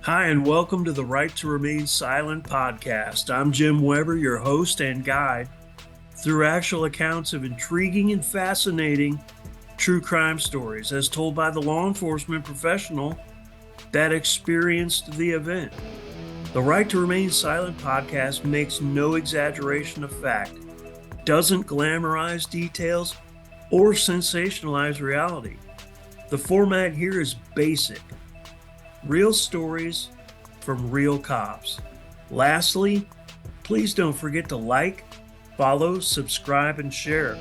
Hi, and welcome to the Right to Remain Silent podcast. I'm Jim Weber, your host and guide through actual accounts of intriguing and fascinating true crime stories as told by the law enforcement professional that experienced the event. The Right to Remain Silent podcast makes no exaggeration of fact, doesn't glamorize details, or sensationalize reality. The format here is basic. Real stories from real cops. Lastly, please don't forget to like, follow, subscribe, and share.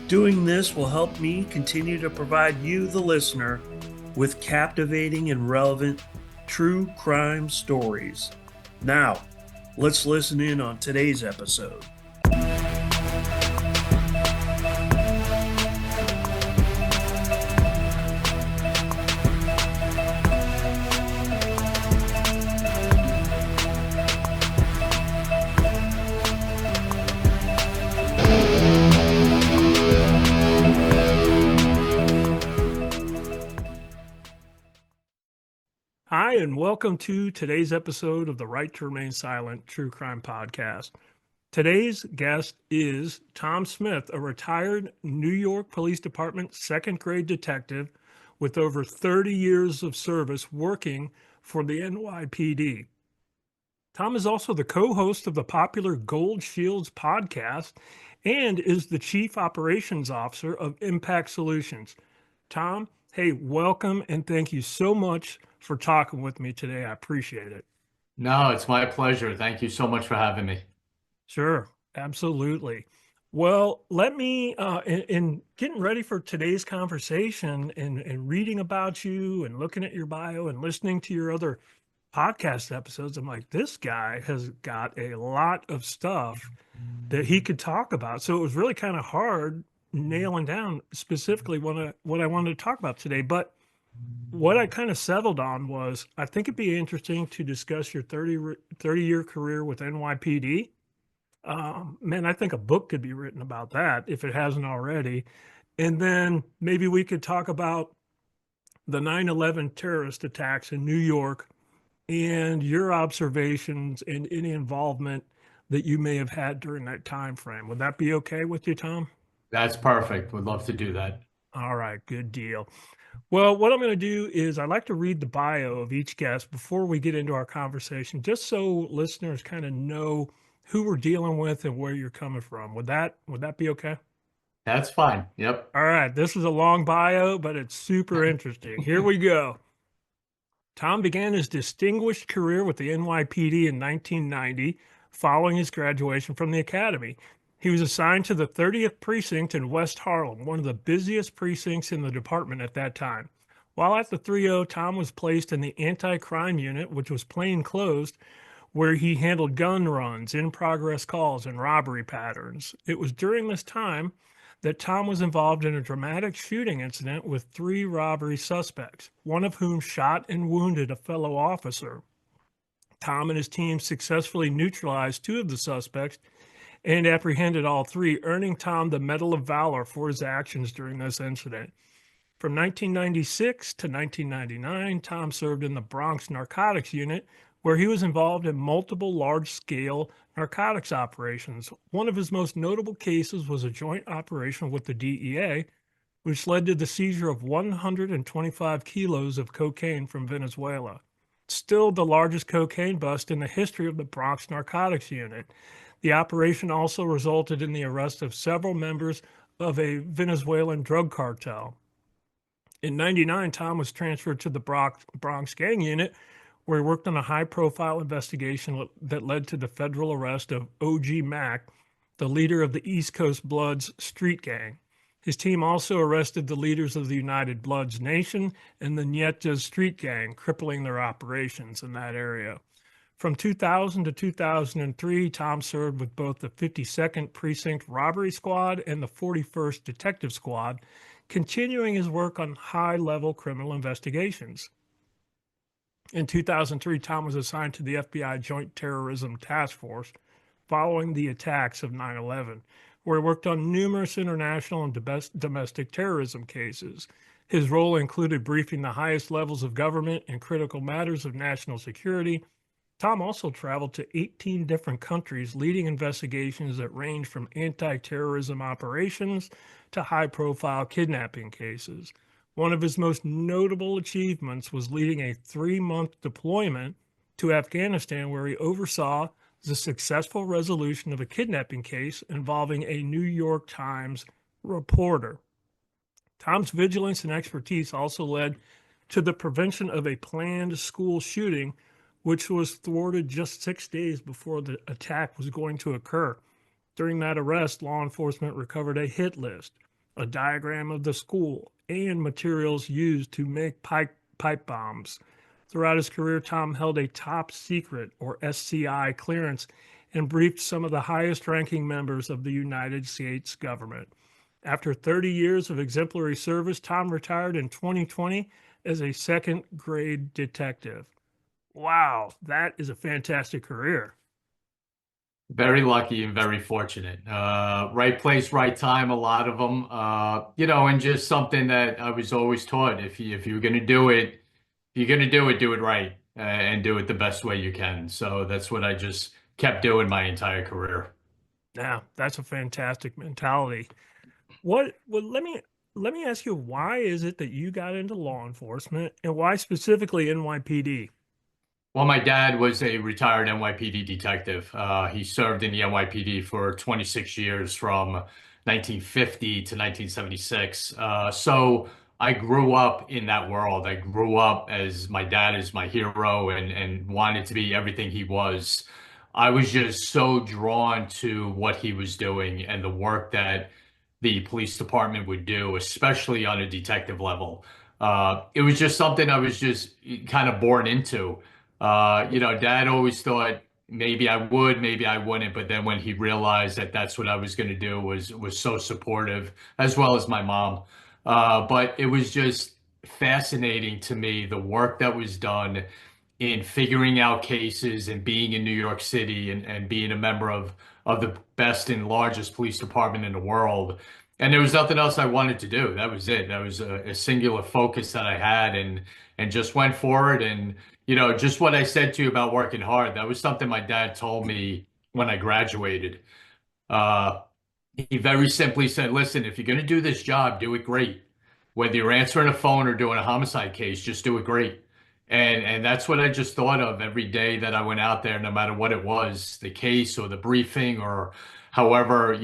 Doing this will help me continue to provide you, the listener, with captivating and relevant true crime stories. Now, let's listen in on today's episode. Hi, and welcome to today's episode of the Right to Remain Silent True Crime Podcast. Today's guest is Tom Smith, a retired New York Police Department second grade detective with over 30 years of service working for the NYPD. Tom is also the co-host of the popular Gold Shields podcast and is the Chief Operations Officer of Impact Solutions. Tom, hey, welcome and thank you so much for talking with me today. I appreciate it. No, it's my pleasure. Thank you so much for having me. Sure, absolutely. Well, let me, in getting ready for today's conversation and reading about you and looking at your bio and listening to your other podcast episodes, I'm like, this guy has got a lot of stuff that he could talk about. So it was really kind of hard nailing down specifically what I wanted to talk about today. But what I kind of settled on was I think it'd be interesting to discuss your 30-year career with NYPD. Man, I think a book could be written about that if it hasn't already. And then maybe we could talk about the 9/11 terrorist attacks in New York and your observations and any involvement that you may have had during that time frame. Would that be okay with you, Tom? That's perfect. Would love to do that. All right, good deal. Well, what I'm going to do is I like to read the bio of each guest before we get into our conversation, just so listeners kind of know who we're dealing with and where you're coming from. Would that be okay? That's fine. Yep. All right, this is a long bio, but it's super interesting. Here we go. Tom began his distinguished career with the NYPD in 1990 following his graduation from the academy. He was assigned to the 30th Precinct in West Harlem, one of the busiest precincts in the department at that time. While at the 30, Tom was placed in the anti-crime unit, which was plainclothes, where he handled gun runs, in-progress calls, and robbery patterns. It was during this time that Tom was involved in a dramatic shooting incident with 3 robbery suspects, one of whom shot and wounded a fellow officer. Tom and his team successfully neutralized 2 of the suspects and apprehended all 3, earning Tom the Medal of Valor for his actions during this incident. From 1996 to 1999, Tom served in the Bronx Narcotics Unit, where he was involved in multiple large-scale narcotics operations. One of his most notable cases was a joint operation with the DEA, which led to the seizure of 125 kilos of cocaine from Venezuela. Still the largest cocaine bust in the history of the Bronx Narcotics Unit. The operation also resulted in the arrest of several members of a Venezuelan drug cartel. In 99, Tom was transferred to the Bronx Gang Unit, where he worked on a high-profile investigation that led to the federal arrest of O.G. Mack, the leader of the East Coast Bloods street gang. His team also arrested the leaders of the United Bloods Nation and the Nietzsche street gang, crippling their operations in that area. From 2000 to 2003, Tom served with both the 52nd Precinct Robbery Squad and the 41st Detective Squad, continuing his work on high-level criminal investigations. In 2003, Tom was assigned to the FBI Joint Terrorism Task Force following the attacks of 9/11, where he worked on numerous international and domestic terrorism cases. His role included briefing the highest levels of government in critical matters of national security. Tom also traveled to 18 different countries, leading investigations that range from anti terrorism operations to high profile kidnapping cases. One of his most notable achievements was leading a 3-month deployment to Afghanistan, where he oversaw the successful resolution of a kidnapping case involving a New York Times reporter. Tom's vigilance and expertise also led to the prevention of a planned school shooting, which was thwarted just 6 days before the attack was going to occur. During that arrest, law enforcement recovered a hit list, a diagram of the school, and materials used to make pipe bombs. Throughout his career, Tom held a top secret or SCI clearance and briefed some of the highest ranking members of the United States government. After 30 years of exemplary service, Tom retired in 2020 as a second grade detective. Wow, that is a fantastic career. Very lucky and very fortunate. Right place, right time, a lot of them. And just something that I was always taught. If you're gonna do it, if you're gonna do it right, and do it the best way you can. So that's what I just kept doing my entire career. Yeah, that's a fantastic mentality. Let me ask you, why is it that you got into law enforcement and why specifically NYPD? Well, my dad was a retired NYPD detective. He served in the NYPD for 26 years from 1950 to 1976. So I grew up in that world. I grew up as my dad is my hero and wanted to be everything he was. I was just so drawn to what he was doing and the work that the police department would do, especially on a detective level. It was just something I was just kind of born into. Dad always thought maybe I would, maybe I wouldn't, but then when he realized that that's what I was going to do, was so supportive, as well as my mom. But it was just fascinating to me the work that was done in figuring out cases and being in New York City and being a member of the best and largest police department in the world. And there was nothing else I wanted to do. That was it. That was a singular focus that I had and just went forward. And just what I said to you about working hard, that was something my dad told me when I graduated. Uh, he very simply said, listen, if you're going to do this job, do it great. Whether you're answering a phone or doing a homicide case, just do it great. And that's what I just thought of every day that I went out there, no matter what it was, the case or the briefing or however,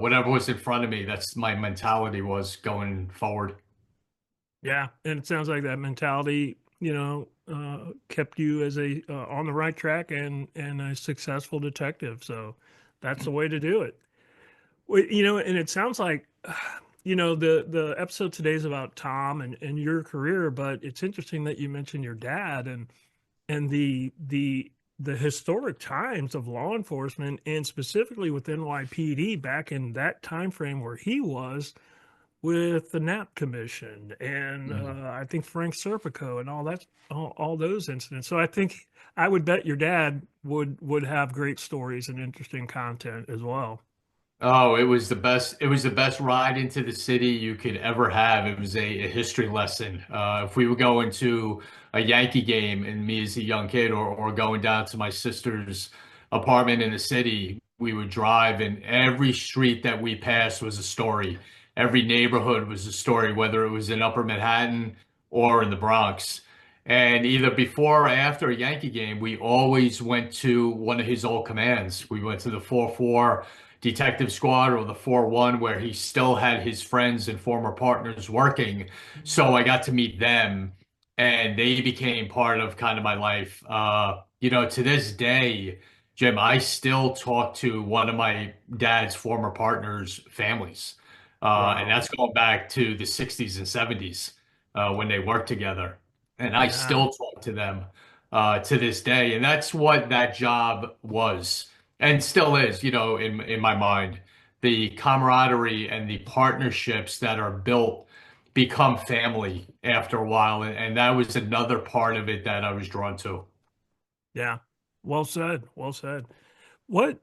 whatever was in front of me, that's my mentality was going forward. Yeah, and it sounds like that mentality, kept you as a on the right track and a successful detective. So that's the way to do it. Well, and it sounds like, the episode today is about Tom and your career, but it's interesting that you mentioned your dad and the historic times of law enforcement and specifically with NYPD back in that time frame where he was with the Knapp Commission and Mm. I think Frank Serpico and all those incidents. So I think I would bet your dad would have great stories and interesting content as well. Oh, it was the best. It was the best ride into the city you could ever have. It was a history lesson. If we were going to a Yankee game and me as a young kid, or going down to my sister's apartment in the city, we would drive, and every street that we passed was a story. Every neighborhood was a story, whether it was in Upper Manhattan or in the Bronx. And either before or after a Yankee game, we always went to one of his old commands. We went to the 4-4 Detective Squad or the 4-1, where he still had his friends and former partners working. So I got to meet them and they became part of kind of my life. To this day, Jim, I still talk to one of my dad's former partners' families. And Wow. that's going back to the 60s and 70s, when they worked together. And I Yeah. still talk to them to this day. And that's what that job was and still is, in my mind. The camaraderie and the partnerships that are built become family after a while. And that was another part of it that I was drawn to. Yeah. Well said. Well said. Okay,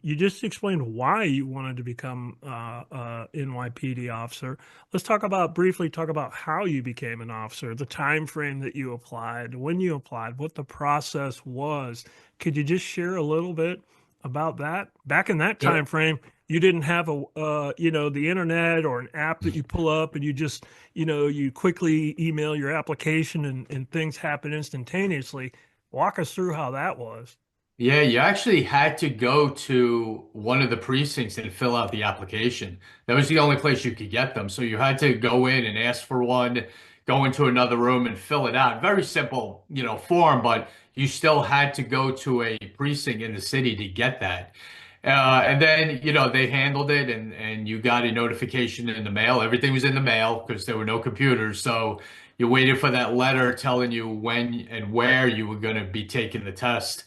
you just explained why you wanted to become NYPD officer. Let's briefly talk about how you became an officer, the time frame that you applied, when you applied, what the process was. Could you just share a little bit about that? Back in that time Yep. frame, you didn't have the internet or an app that you pull up and you just, you quickly email your application and things happen instantaneously. Walk us through how that was. Yeah, you actually had to go to one of the precincts and fill out the application. That was the only place you could get them. So you had to go in and ask for one, go into another room and fill it out. Very simple, form, but you still had to go to a precinct in the city to get that. And then, they handled it and you got a notification in the mail. Everything was in the mail because there were no computers. So you waited for that letter telling you when and where you were going to be taking the test.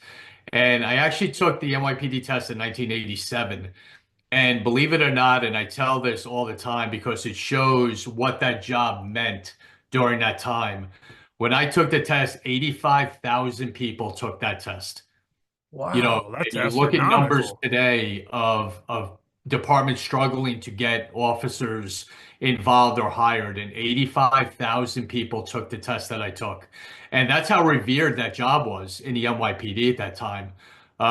And I actually took the NYPD test in 1987. And believe it or not, and I tell this all the time because it shows what that job meant during that time. When I took the test, 85,000 people took that test. Wow, that's And you look at numbers astronomical. today of departments struggling to get officers involved or hired, and 85,000 people took the test that I took. And that's how revered that job was in the NYPD at that time.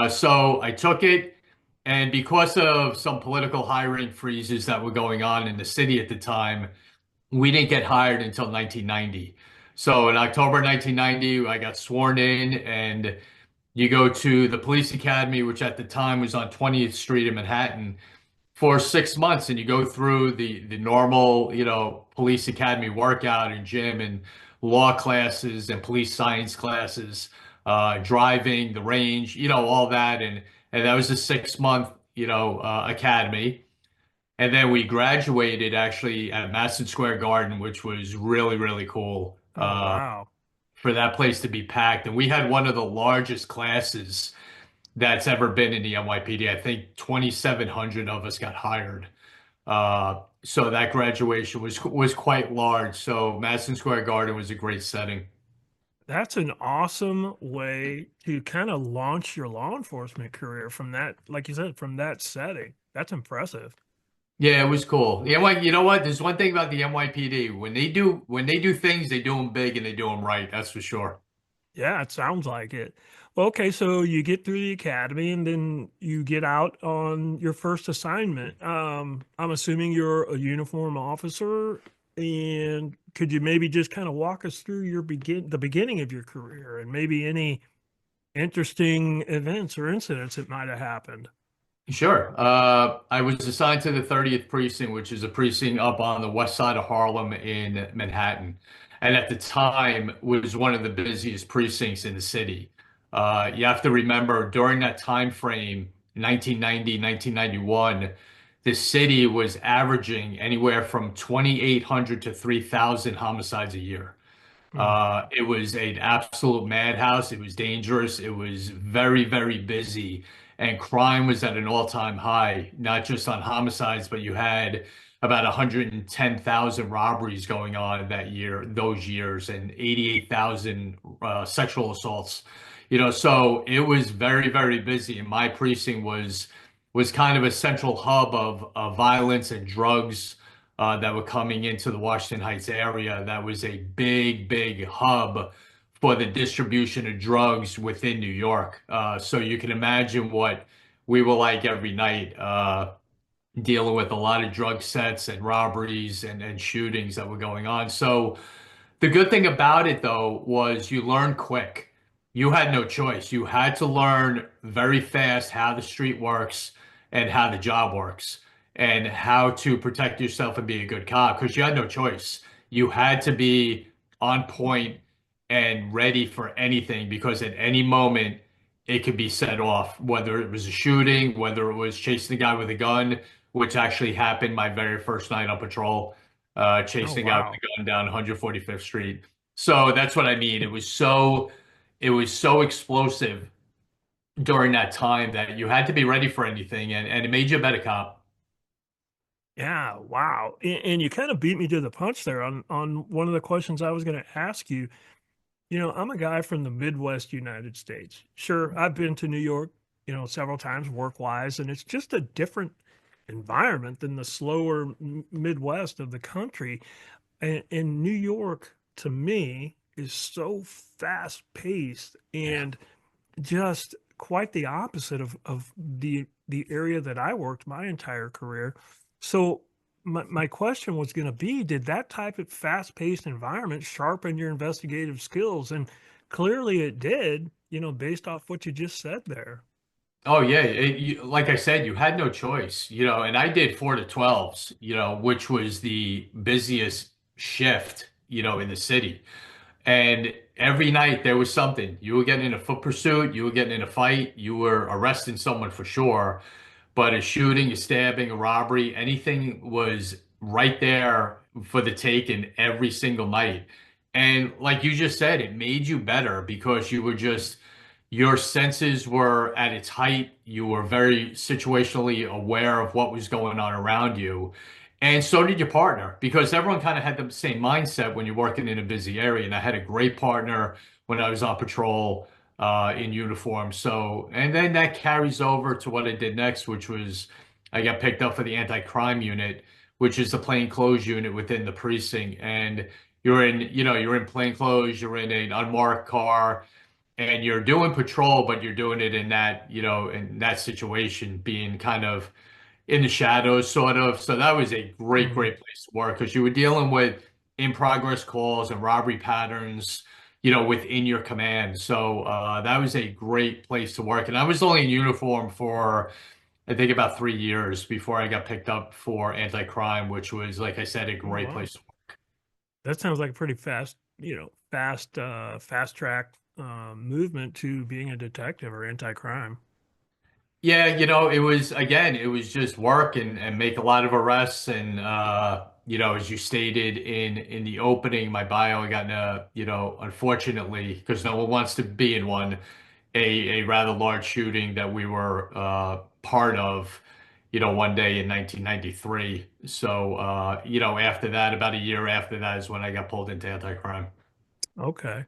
So I took it, and because of some political hiring freezes that were going on in the city at the time, we didn't get hired until 1990. So in October 1990, I got sworn in, and you go to the police academy, which at the time was on 20th Street in Manhattan, for 6 months, and you go through the normal, police academy workout and gym and law classes and police science classes, driving, the range, all that, and that was a 6 month, academy. And then we graduated actually at Madison Square Garden, which was really, really cool. Oh, wow. For that place to be packed. And we had one of the largest classes that's ever been in the NYPD. I think 2,700 of us got hired. So that graduation was quite large. So Madison Square Garden was a great setting. That's an awesome way to kind of launch your law enforcement career from that, like you said, from that setting. That's impressive. Yeah, it was cool. Yeah, well, you know what? There's one thing about the NYPD. When they do things, they do them big and they do them right. That's for sure. Yeah, it sounds like it. Well, okay, so you get through the academy and then you get out on your first assignment. I'm assuming you're a uniform officer, and could you maybe just kind of walk us through the beginning of your career and maybe any interesting events or incidents that might have happened? Sure. I was assigned to the 30th precinct, which is a precinct up on the west side of Harlem in Manhattan. And at the time was one of the busiest precincts in the city. You have to remember during that time frame, 1990, 1991, the city was averaging anywhere from 2,800 to 3,000 homicides a year. Hmm. It was an absolute madhouse. It was dangerous. It was very, very busy. And crime was at an all-time high, not just on homicides, but you had about 110,000 robberies going on that year, those years, and 88,000 sexual assaults. So it was very, very busy. And my precinct was kind of a central hub of violence and drugs that were coming into the Washington Heights area. That was a big, big hub for the distribution of drugs within New York. So you can imagine what we were like every night, dealing with a lot of drug sets and robberies and shootings that were going on. So the good thing about it, though, was you learn quick. You had no choice. You had to learn very fast how the street works and how the job works and how to protect yourself and be a good cop because you had no choice. You had to be on point and ready for anything because at any moment it could be set off, whether it was a shooting, whether it was chasing a guy with a gun, which actually happened my very first night on patrol, Oh, chasing a guy with wow. a gun down 145th Street. So that's what I mean. It was so explosive during that time that you had to be ready for anything, and it made you a better cop. Yeah, wow. And you kind of beat me to the punch there on one of the questions I was going to ask you. I'm a guy from the Midwest United States. Sure, I've been to New York, several times work-wise, and it's just a different environment than the slower Midwest of the country. And New York, to me, is so fast-paced Yeah. and just quite the opposite of the area that I worked my entire career. So my question was going to be, did that type of fast-paced environment sharpen your investigative skills? And clearly it did, based off what you just said there. Oh yeah, like I said, you had no choice, and I did 4 to 12s, which was the busiest shift, in the city. And every night there was something. You were getting in a foot pursuit, you were getting in a fight, you were arresting someone for sure. But a shooting, a stabbing, a robbery, anything was right there for the taking every single night. And like you just said, it made you better because your senses were at its height. You were very situationally aware of what was going on around you. And so did your partner, because everyone kind of had the same mindset when you're working in a busy area. And I had a great partner when I was on patrol in uniform. So, and then that carries over to what I did next, which was I got picked up for the anti-crime unit, which is the plainclothes unit within the precinct. And you're in plain clothes, you're in an unmarked car, and you're doing patrol, but you're doing it in that situation, being kind of in the shadows, sort of. So that was a great, Mhm. great place to work because you were dealing with in progress calls and robbery patterns, within your command. So that was a great place to work. And I was only in uniform for, I think, about 3 years before I got picked up for anti-crime, which was, like I said, a Oh, great wow. place to work. That sounds like a pretty fast track movement to being a detective or anti-crime. Yeah, it was just work and make a lot of arrests. And, as you stated in the opening, my bio, I got in unfortunately, because no one wants to be in one, a rather large shooting that we were part of, one day in 1993. So, after that, about a year after that is when I got pulled into anti-crime. Okay.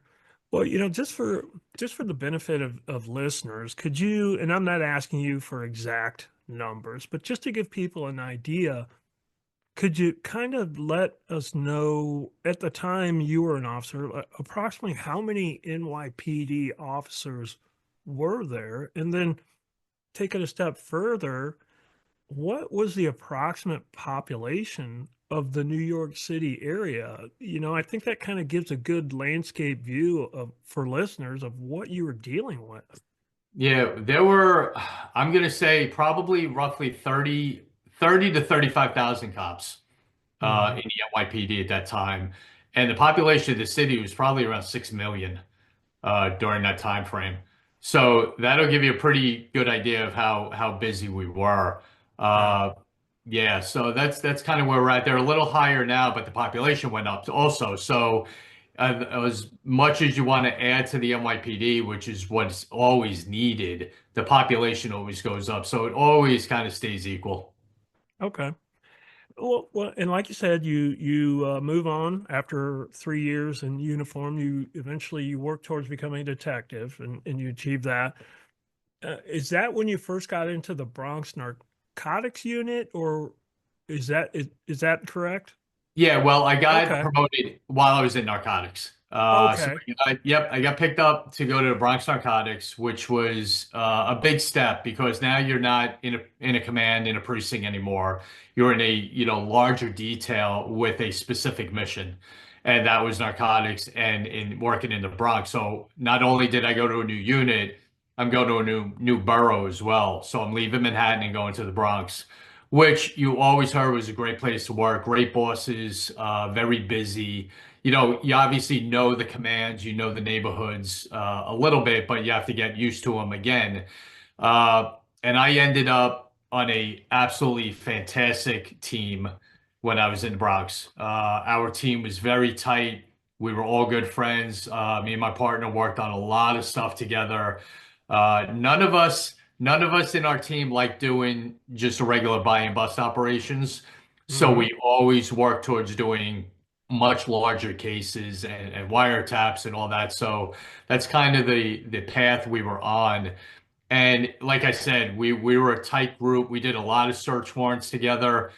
Well, just for the benefit of listeners, could you, and I'm not asking you for exact numbers, but just to give people an idea, could you kind of let us know at the time you were an officer, approximately how many NYPD officers were there? And then take it a step further, what was the approximate population of the New York City area? I think that kind of gives a good landscape view of for listeners of what you were dealing with. Yeah, there were, I'm going to say probably roughly 30 to 35,000 cops Hmm. in the NYPD at that time. And the population of the city was probably around 6 million during that time frame. So that'll give you a pretty good idea of how busy we were. Yeah. Uh, yeah, so that's kind of where we're at. They're a little higher now, but the population went up also. So as much as you want to add to the NYPD, which is what's always needed, the population always goes up. So it always kind of stays equal. Okay. Well, and like you said, you move on after 3 years in uniform. You eventually you work towards becoming a detective, and you achieve that. Is that when you first got into the Bronx narcotics unit, or is that correct? Yeah, well, I got Okay. promoted while I was in narcotics. Okay. I got picked up to go to the Bronx Narcotics, which was a big step because now you're not in a command in a precinct anymore. You're in a larger detail with a specific mission, and that was narcotics and in working in the Bronx. So not only did I go to a new unit, I'm going to a new borough as well. So I'm leaving Manhattan and going to the Bronx, which you always heard was a great place to work, great bosses, very busy. You obviously know the commands, you know the neighborhoods a little bit, but you have to get used to them again. And I ended up on a absolutely fantastic team when I was in the Bronx. Our team was very tight. We were all good friends. Me and my partner worked on a lot of stuff together. None of us in our team like doing just a regular buy and bust operations. So Hmm. we always work towards doing much larger cases and wiretaps and all that. So that's kind of the path we were on. And like I said, we were a tight group. We did a lot of search warrants together.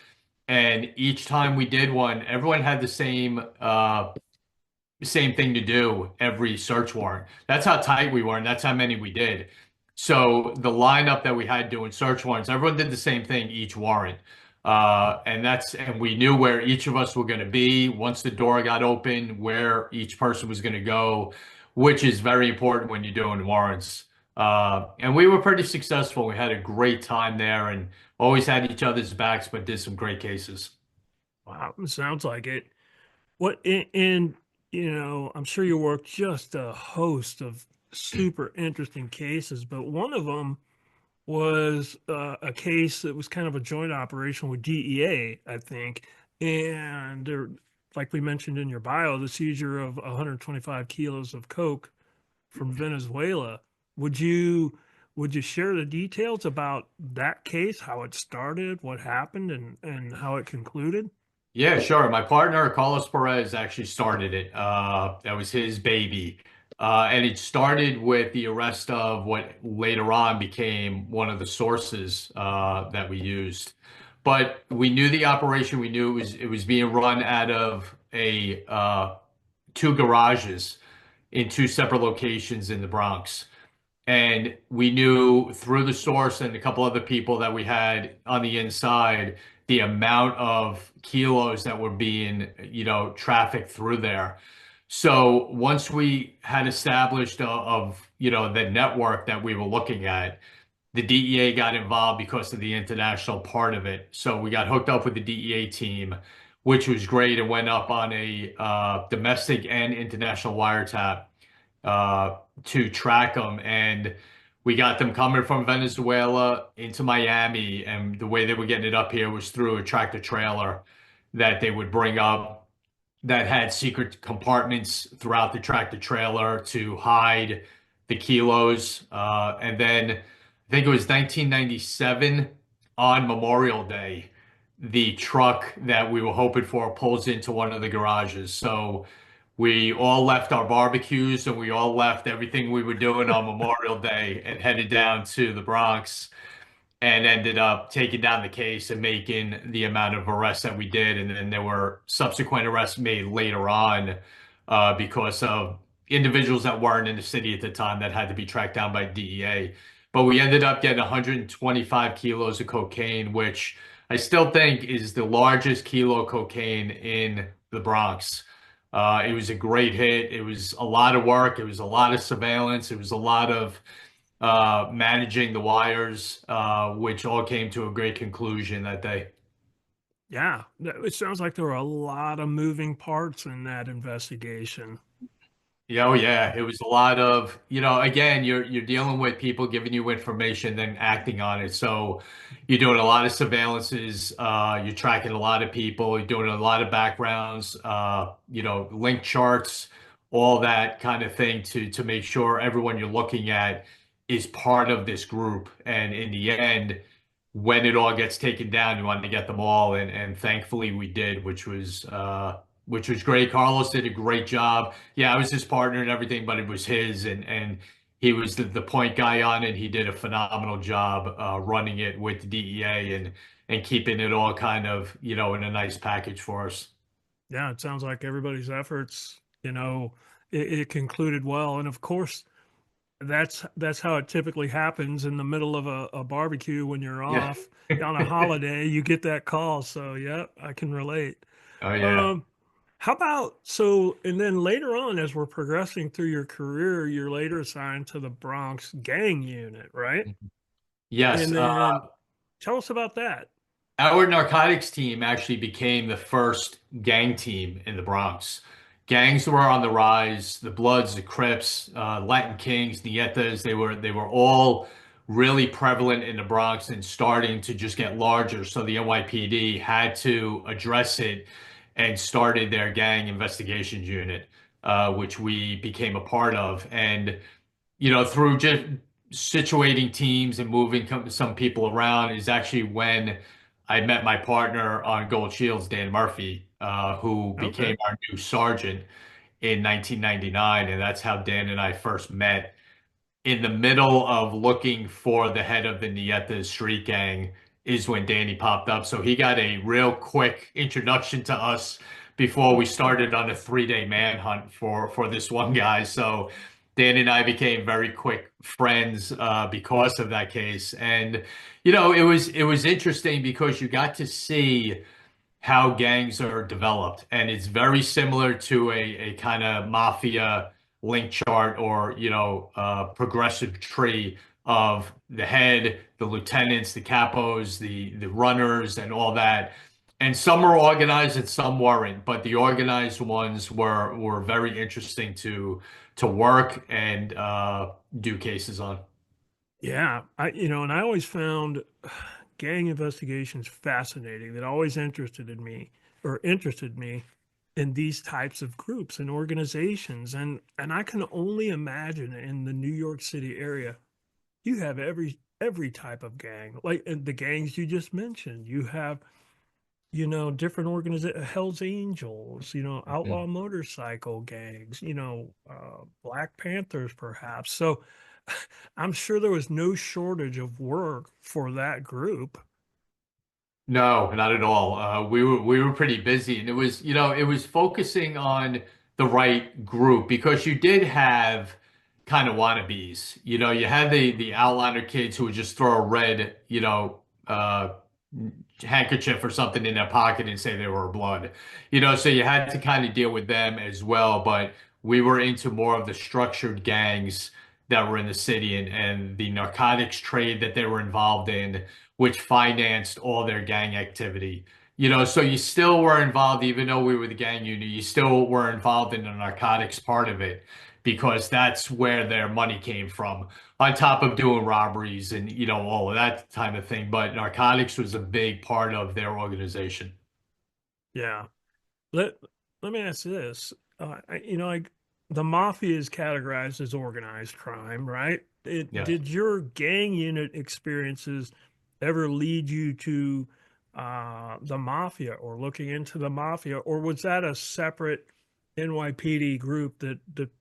And each time we did one, everyone had the same thing to do every search warrant. That's how tight we were, and that's how many we did. So the lineup that we had doing search warrants, everyone did the same thing each warrant. And we knew where each of us were going to be once the door got open, where each person was going to go, which is very important when you're doing warrants. And we were pretty successful. We had a great time there and always had each other's backs, but did some great cases. Wow, sounds like it. What and I'm sure you worked just a host of super interesting cases, but one of them was a case that was kind of a joint operation with DEA, I think, and there, like we mentioned in your bio, the seizure of 125 kilos of coke from Venezuela. Would you would you share the details about that case, how it started, what happened, and how it concluded? Yeah, sure. My partner, Carlos Perez, actually started it. That was his baby. And it started with the arrest of what later on became one of the sources that we used. But we knew the operation. We knew it was being run out of a two garages in two separate locations in the Bronx. And we knew through the source and a couple other people that we had on the inside the amount of kilos that were being, trafficked through there. So once we had established the network that we were looking at, the DEA got involved because of the international part of it. So we got hooked up with the DEA team, which was great. It went up on a domestic and international wiretap to track them. And we got them coming from Venezuela into Miami. And the way they were getting it up here was through a tractor trailer that they would bring up that had secret compartments throughout the tractor trailer to hide the kilos. And then I think it was 1997 on Memorial Day, the truck that we were hoping for pulls into one of the garages. So we all left our barbecues and we all left everything we were doing on Memorial Day and headed down to the Bronx and ended up taking down the case and making the amount of arrests that we did. And then there were subsequent arrests made later on because of individuals that weren't in the city at the time that had to be tracked down by DEA. But we ended up getting 125 kilos of cocaine, which I still think is the largest kilo cocaine in the Bronx. It was a great hit. It was a lot of work. It was a lot of surveillance. It was a lot of managing the wires, which all came to a great conclusion that day. Yeah, it sounds like there were a lot of moving parts in that investigation. Yeah, oh yeah, it was a lot of, again, you're dealing with people giving you information, then acting on it. So you're doing a lot of surveillances, you're tracking a lot of people, you're doing a lot of backgrounds, link charts, all that kind of thing to make sure everyone you're looking at is part of this group. And in the end, when it all gets taken down, you want to get them all, and thankfully we did, which was great. Carlos did a great job. Yeah, I was his partner and everything, but it was his, and he was the point guy on it. He did a phenomenal job running it with the DEA and keeping it all kind of in a nice package for us. Yeah, it sounds like everybody's efforts, it concluded well. And of course, that's how it typically happens in the middle of a barbecue when you're Yeah. off on a holiday. You get that call. So yeah, I can relate. Oh yeah. Um, how about so, and then later on, as we're progressing through your career, you're later assigned to the Bronx gang unit, right? Yes. And then tell us about that. Our narcotics team actually became the first gang team in the Bronx. Gangs were on the rise. The Bloods, the Crips, Latin Kings, Nietas, they were all really prevalent in the Bronx and starting to just get larger. So the NYPD had to address it and started their gang investigations unit, which we became a part of. And through just situating teams and moving some people around is actually when I met my partner on Gold Shields, Dan Murphy, who Okay. became our new sergeant in 1999, and that's how Dan and I first met. In the middle of looking for the head of the Nieta street gang is when Danny popped up. So he got a real quick introduction to us before we started on a 3-day manhunt for this one guy. So Dan and I became very quick friends because of that case. And it was interesting because you got to see how gangs are developed. And it's very similar to a kind of mafia link chart or, progressive tree of the head, the lieutenants, the capos, the runners, and all that. And some are organized and some weren't, but the organized ones were very interesting to work and do cases on. Yeah, and I always found gang investigations fascinating. That always interested me in these types of groups and organizations. And I can only imagine in the New York City area, you have every type of gang, like the gangs you just mentioned. You have different organizations, Hell's Angels, outlaw motorcycle gangs, Black Panthers, perhaps. So I'm sure there was no shortage of work for that group. No, not at all. We were pretty busy, and it was focusing on the right group because you did have kind of wannabes. You had the outliner kids who would just throw a red, handkerchief or something in their pocket and say they were blood. So you had to kind of deal with them as well. But we were into more of the structured gangs that were in the city and the narcotics trade that they were involved in, which financed all their gang activity. So you still were involved, even though we were the gang unit, you still were involved in the narcotics part of it because that's where their money came from, on top of doing robberies and, all of that kind of thing. But narcotics was a big part of their organization. Yeah. Let Let me ask you this. The mafia is categorized as organized crime, right? Yes. Did your gang unit experiences ever lead you to the mafia or looking into the mafia, or was that a separate NYPD group that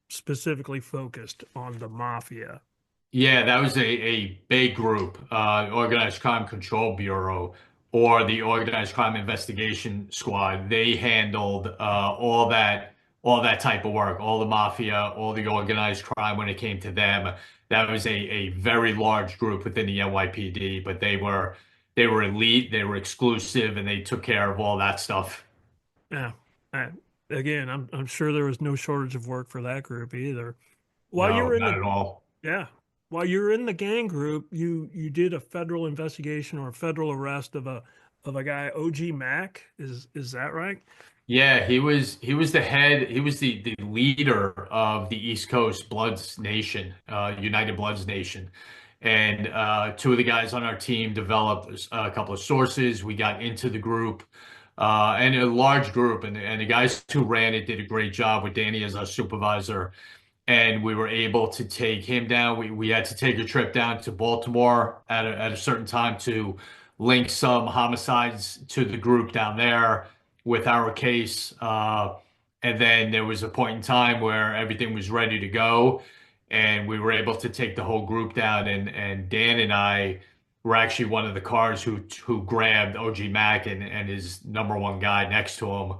specifically focused on the mafia? Yeah, that was a big group, Organized Crime Control Bureau or the Organized Crime Investigation Squad. They handled all that type of work, all the mafia, all the organized crime when it came to them. That was a very large group within the NYPD, but they were elite, they were exclusive, and they took care of all that stuff. Yeah. I, Again, I'm sure there was no shortage of work for that group either. While you No, were in not the at all. Yeah. While you're in the gang group, you did a federal investigation or a federal arrest of a guy, OG Mac. Is that right? Yeah, he was the head, he was the leader of the East Coast Bloods Nation, United Bloods Nation. And two of the guys on our team developed a couple of sources. We got into the group, and a large group, and the guys who ran it did a great job with Danny as our supervisor, and we were able to take him down. We had to take a trip down to Baltimore at a certain time to link some homicides to the group down there with our case. And then there was a point in time where everything was ready to go, and we were able to take the whole group down. And Dan and I were actually one of the cars who grabbed OG Mac and his number one guy next to him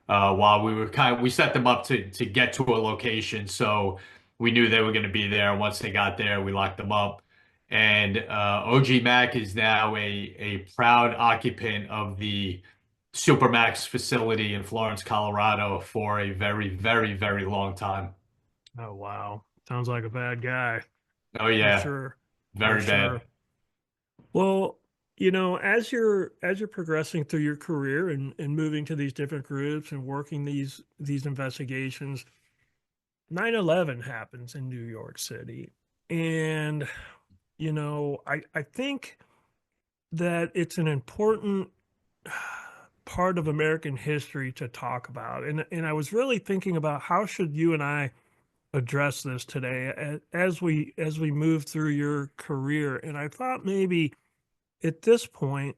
while we set them up to get to a location. So we knew they were going to be there. Once they got there, we locked them up. And OG Mac is now a proud occupant of the Supermax facility in Florence, Colorado for a very, very, very long time. Oh wow. Sounds like a bad guy Oh for yeah, sure. For very bad. sure. Well, as you're progressing through your career and moving to these different groups and working these investigations, 9/11 happens in New York City. And I think that it's an important part of American history to talk about. And I was really thinking about how should you and I address this today as we move through your career. And I thought maybe at this point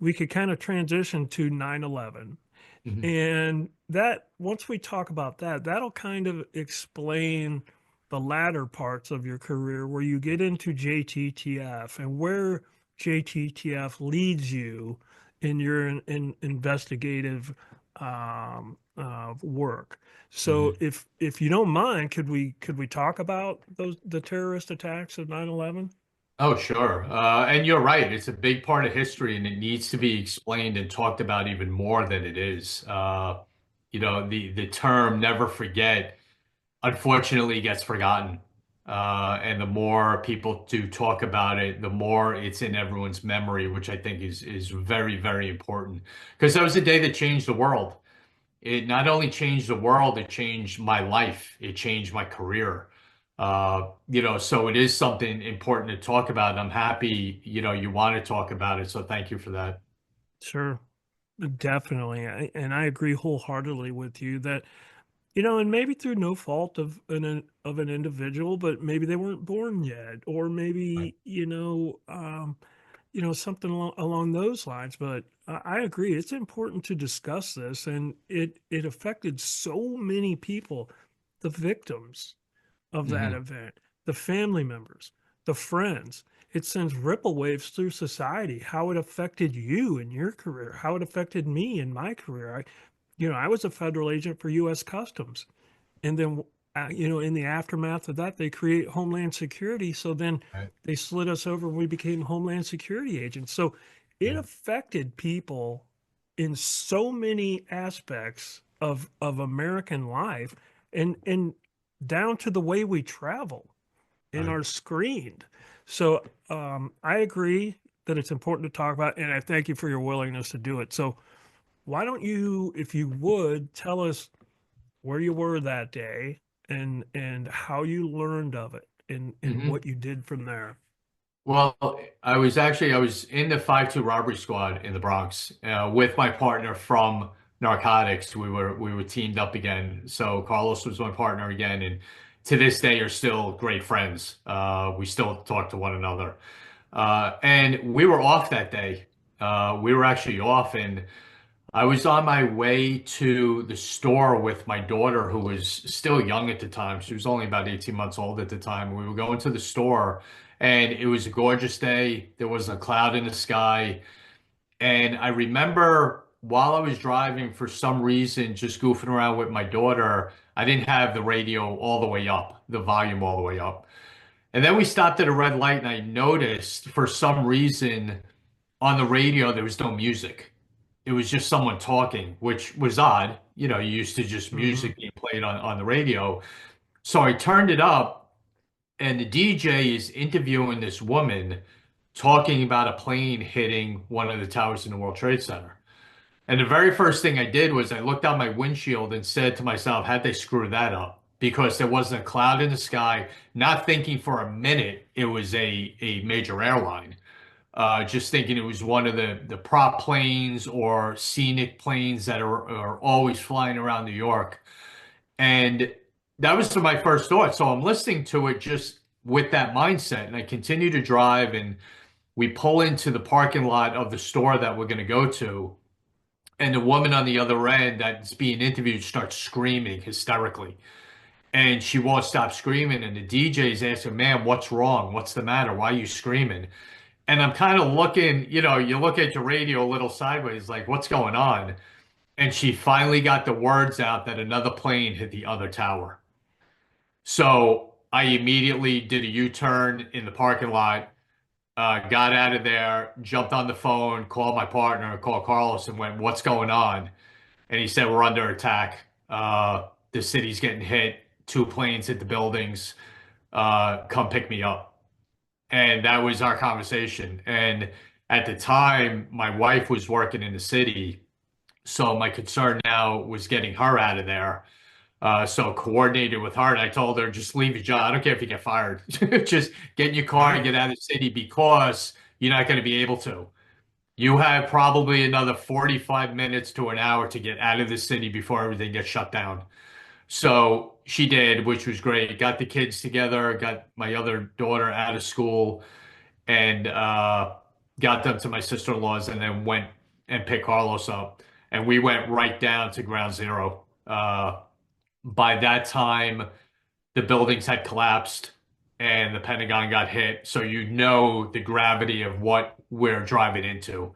we could kind of transition to 9/11. Mhm. And that, once we talk about that, that'll kind of explain the latter parts of your career where you get into JTTF and where JTTF leads you in your investigative work. So Mhm. if you don't mind, could we talk about the terrorist attacks of 9/11? Oh, sure. And you're right. It's a big part of history and it needs to be explained and talked about even more than it is. The term never forget, unfortunately, gets forgotten. And the more people do talk about it, the more it's in everyone's memory, which I think is very, very important. Because that was the day that changed the world. It not only changed the world, it changed my life. It changed my career. So it is something important to talk about. And I'm happy, you want to talk about it. So thank you for that. Sure, definitely. And I agree wholeheartedly with you that, and maybe through no fault of an individual, but maybe they weren't born yet, or Right. maybe, something along those lines. But I agree, it's important to discuss this, and it affected so many people, the victims of that Hmm. event, the family members, the friends. It sends ripple waves through society, how it affected you in your career, how it affected me in my career. I was a federal agent for US Customs. And then, in the aftermath of that, they create Homeland Security. So then Right. they slid us over and we became Homeland Security agents. So it Yeah. affected people in so many aspects of American life, and down to the way we travel and Right. are screened. So I agree that it's important to talk about, and I thank you for your willingness to do it. So why don't you, if you would, tell us where you were that day and how you learned of it and Hmm. what you did from there. Well, I was in the 5-2 robbery squad in the Bronx with my partner from narcotics. We were teamed up again. So Carlos was my partner again, and to this day are still great friends. We still talk to one another. And we were off that day. We were actually off, and I was on my way to the store with my daughter, who was still young at the time. She was only about 18 months old at the time. We were going to the store, and it was a gorgeous day. There was a cloud in the sky. And I remember while I was driving, for some reason, just goofing around with my daughter, I didn't have the radio all the way up, the volume all the way up. And then we stopped at a red light, and I noticed for some reason on the radio there was no music. It was just someone talking, which was odd. You used to just Hmm. music being played on the radio. So I turned it up, and the DJ is interviewing this woman talking about a plane hitting one of the towers in the World Trade Center. And the very first thing I did was I looked out my windshield and said to myself, had they screwed that up? Because there wasn't a cloud in the sky, not thinking for a minute it was a major airline, just thinking it was one of the prop planes or scenic planes that are always flying around New York. And that was my first thought. So I'm listening to it just with that mindset. And I continue to drive, and we pull into the parking lot of the store that we're going to go to. And the woman on the other end that's being interviewed starts screaming hysterically. And she won't stop screaming. And the DJ's asking, "Ma'am, what's wrong? What's the matter? Why are you screaming?" And I'm kind of looking, you look at your radio a little sideways, like, what's going on? And she finally got the words out that another plane hit the other tower. So I immediately did a U-turn in the parking lot, got out of there, jumped on the phone, called my partner, called Carlos, and went, "What's going on?" And he said, "We're under attack. The city's getting hit. Two planes hit the buildings. Come pick me up." And that was our conversation. And at the time, my wife was working in the city. So my concern now was getting her out of there. So coordinated with her, and I told her, just leave your job. I don't care if you get fired. Just get in your car and Right. get out of the city because you're not going to be able to. You have probably another 45 minutes to an hour to get out of the city before everything gets shut down. So she did, which was great. Got the kids together, got my other daughter out of school, and got them to my sister-in-law's, and then went and picked Carlos up. And we went right down to ground zero. By that time, the buildings had collapsed and the Pentagon got hit. So you know the gravity of what we're driving into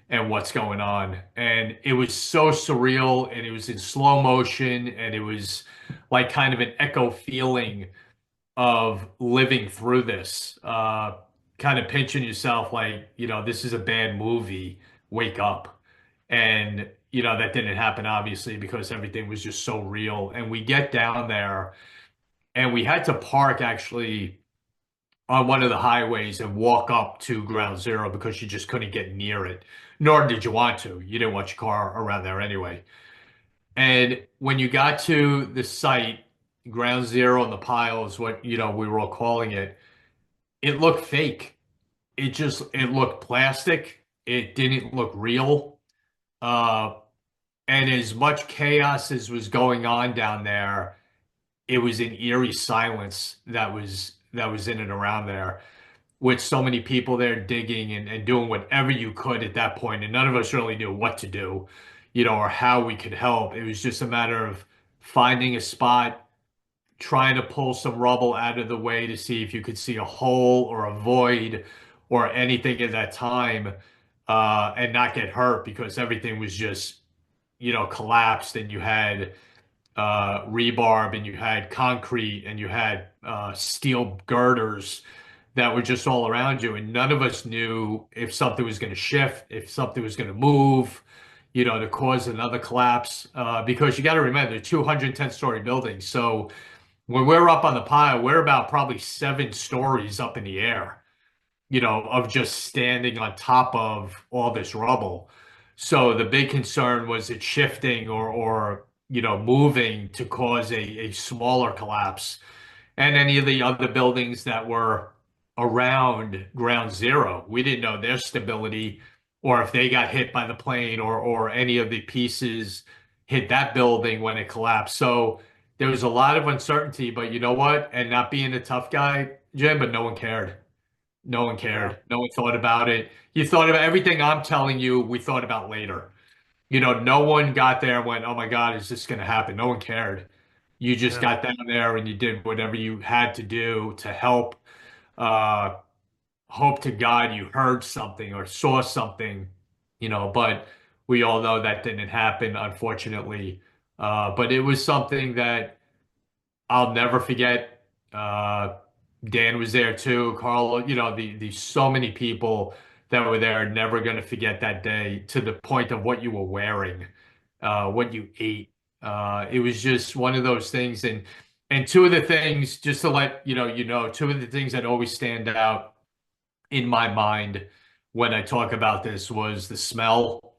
and what's going on. And it was so surreal and it was in slow motion and it was like kind of an echo feeling of living through this, kind of pinching yourself like, this is a bad movie, wake up. And, that didn't happen obviously because everything was just so real. And we get down there and we had to park actually on one of the highways and walk up to ground zero because you just couldn't get near it, nor did you want to. You didn't want your car around there anyway. And when you got to the site, ground zero in the pile is what, we were all calling it. It looked fake. It looked plastic. It didn't look real. Uh, and as much chaos as was going on down there, it was an eerie silence that was in and around there, with so many people there digging and doing whatever you could at that point, and none of us really knew what to do, or how we could help. It was just a matter of finding a spot, trying to pull some rubble out of the way to see if you could see a hole or a void or anything at that time, and not get hurt because everything was just, collapsed, and you had rebarb and you had concrete and you had steel girders that were just all around you. And none of us knew if something was going to shift, if something was going to move, to cause another collapse. Because you got to remember, they're 210-story buildings. So when we're up on the pile, we're about probably 7 stories up in the air, of just standing on top of all this rubble. So the big concern was it shifting or moving to cause a smaller collapse. And any of the other buildings that were around ground zero, we didn't know their stability or if they got hit by the plane or any of the pieces hit that building when it collapsed. So there was a lot of uncertainty, but you know what? And not being a tough guy, Jim, but no one cared. No one Yeah. cared. No one thought about it. You thought about everything I'm telling you, we thought about later. No one got there and went, oh my God, is this going to happen? No one cared. You just Yeah. got down there and you did whatever you had to do to help. Uh, Hope to God you heard something or saw something, but we all know that didn't happen, unfortunately. But it was something that I'll never forget. Dan was there too. Carl, the so many people that were there are never going to forget that day, to the point of what you were wearing, what you ate. It was just one of those things. And two of the things, just to let two of the things that always stand out in my mind when I talk about this was the smell.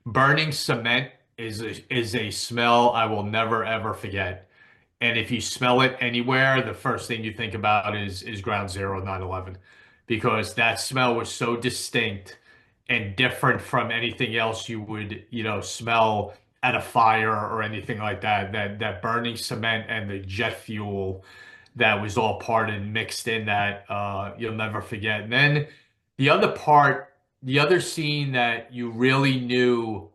Burning cement is a smell I will never ever forget. And if you smell it anywhere, the first thing you think about is Ground Zero 9/11, because that smell was so distinct and different from anything else you would, smell at a fire or anything like that. That burning cement and the jet fuel that was all part and mixed in that, you'll never forget. And then the other part, the other scene that you really knew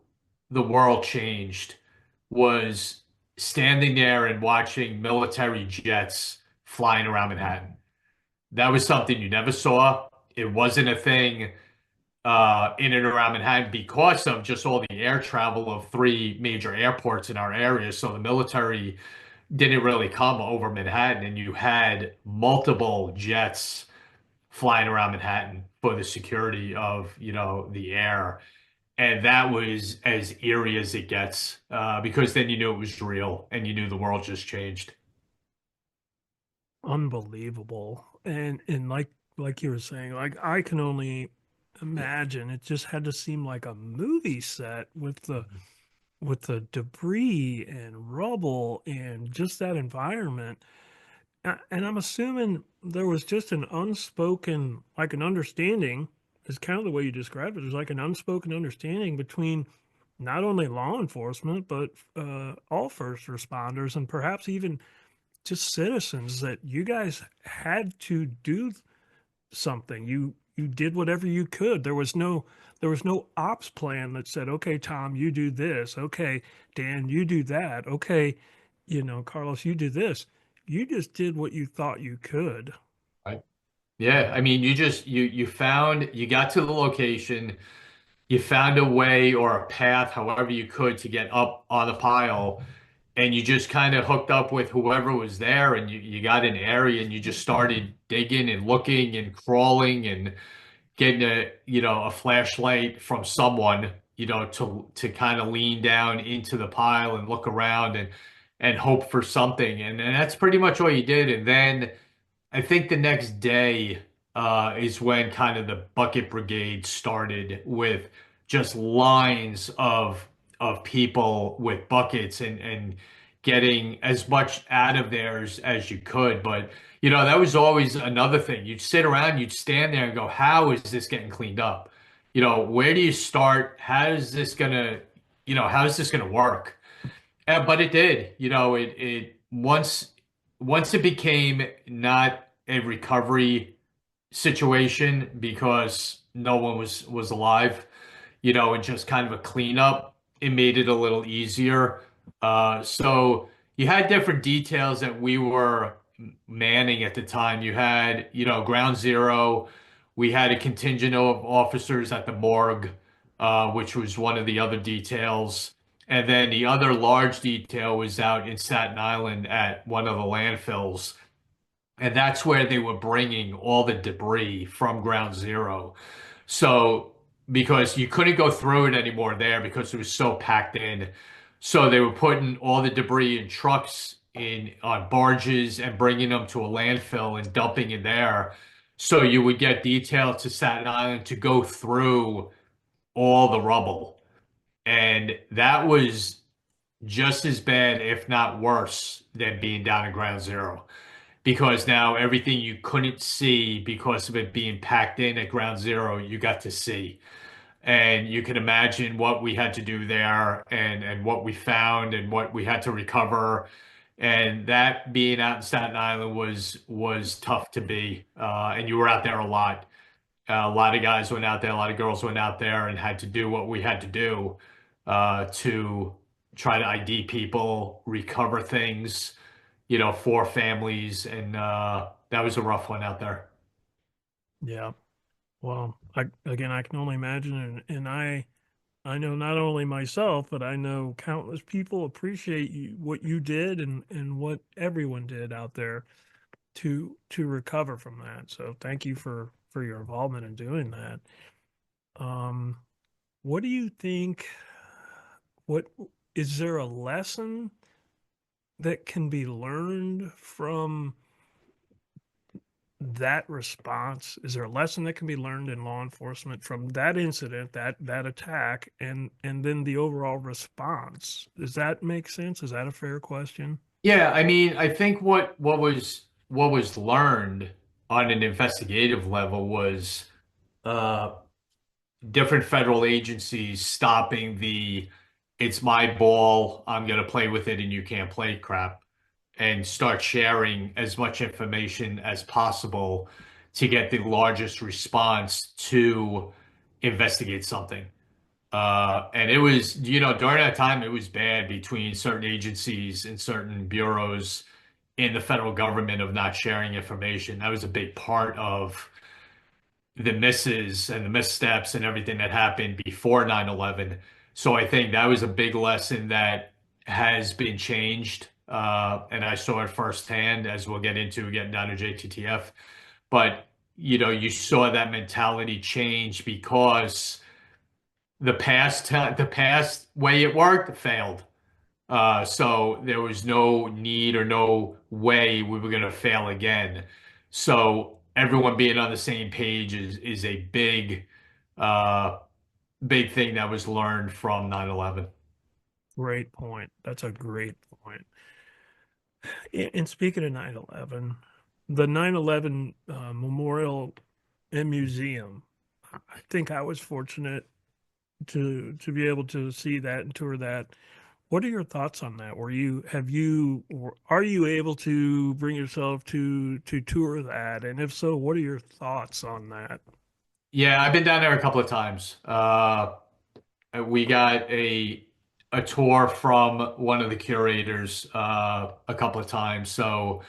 the world changed was standing there and watching military jets flying around Manhattan. That was something you never saw. It wasn't a thing in and around Manhattan because of just all the air travel of 3 major airports in our area. So the military didn't really come over Manhattan, and you had multiple jets flying around Manhattan for the security of, the air. And that was as eerie as it gets, because then you knew it was real and you knew the world just changed. Unbelievable. And like you were saying, like I can only imagine it just had to seem like a movie set with the debris and rubble and just that environment. And I'm assuming there was just an unspoken, like an understanding, is kind of the way you described it. There's like an unspoken understanding between not only law enforcement, but all first responders and perhaps even just citizens that you guys had to do something. You you did whatever you could. There was no ops plan that said, okay, Tom, you do this. Okay, Dan, you do that. Okay, Carlos, you do this. You just did what you thought you could. Right. Yeah, I mean, you got to the location, you found a way or a path, however you could, to get up on the pile, and you just kind of hooked up with whoever was there, and you got an area, and you just started digging and looking and crawling and getting a flashlight from someone, to kind of lean down into the pile and look around and hope for something, and that's pretty much all you did, and then. I think the next day is when kind of the bucket brigade started with just lines of people with buckets and getting as much out of theirs as you could. But that was always another thing. You'd sit around, you'd stand there and go, "How is this getting cleaned up? Where do you start? How is this gonna work?" But it did. It once it became not a recovery situation because no one was alive, and just kind of a cleanup, it made it a little easier. So you had different details that we were manning at the time. You had, Ground Zero. We had a contingent of officers at the morgue, which was one of the other details. And then the other large detail was out in Staten Island at one of the landfills. And that's where they were bringing all the debris from Ground Zero. So, because you couldn't go through it anymore there because it was so packed in. So they were putting all the debris in trucks in on barges and bringing them to a landfill and dumping it there. So you would get detail to Staten Island to go through all the rubble. And that was just as bad, if not worse, than being down at Ground Zero. Because now everything you couldn't see because of it being packed in at Ground Zero, you got to see. And you can imagine what we had to do there and what we found and what we had to recover. And that being out in Staten Island was tough to be. And you were out there a lot. A lot of guys went out there, a lot of girls went out there and had to do what we had to do to try to ID people, recover things, for families, and that was a rough one out there. Yeah. Well, I can only imagine, and I know not only myself, but I know countless people appreciate what you did and what everyone did out there to recover from that. So thank you for your involvement in doing that. Um, what do you think? What is there a lesson that can be learned from that response? Is there a lesson that can be learned in law enforcement from that incident, that attack, and then the overall response? Does that make sense? Is that a fair question? Yeah, I mean, I think what was learned on an investigative level was uh, different federal agencies stopping the "it's my ball, I'm gonna play with it, and you can't play" crap, and start sharing as much information as possible to get the largest response to investigate something. And it was, during that time, it was bad between certain agencies and certain bureaus in the federal government of not sharing information. That was a big part of the misses and the missteps and everything that happened before 9/11. So I think that was a big lesson that has been changed. And I saw it firsthand, as we'll get into getting down to JTTF. But, you saw that mentality change because the past way it worked failed. So there was no need or no way we were going to fail again. So everyone being on the same page is a uh, big thing that was learned from 9/11. Great point. That's a great point. And speaking of 9/11, the 9/11 Memorial and Museum, I think I was fortunate to be able to see that and tour that. What are your thoughts on that? Or are you able to bring yourself to tour that? And if so, what are your thoughts on that? Yeah, I've been down there a couple of times. We got a tour from one of the curators a couple of times. So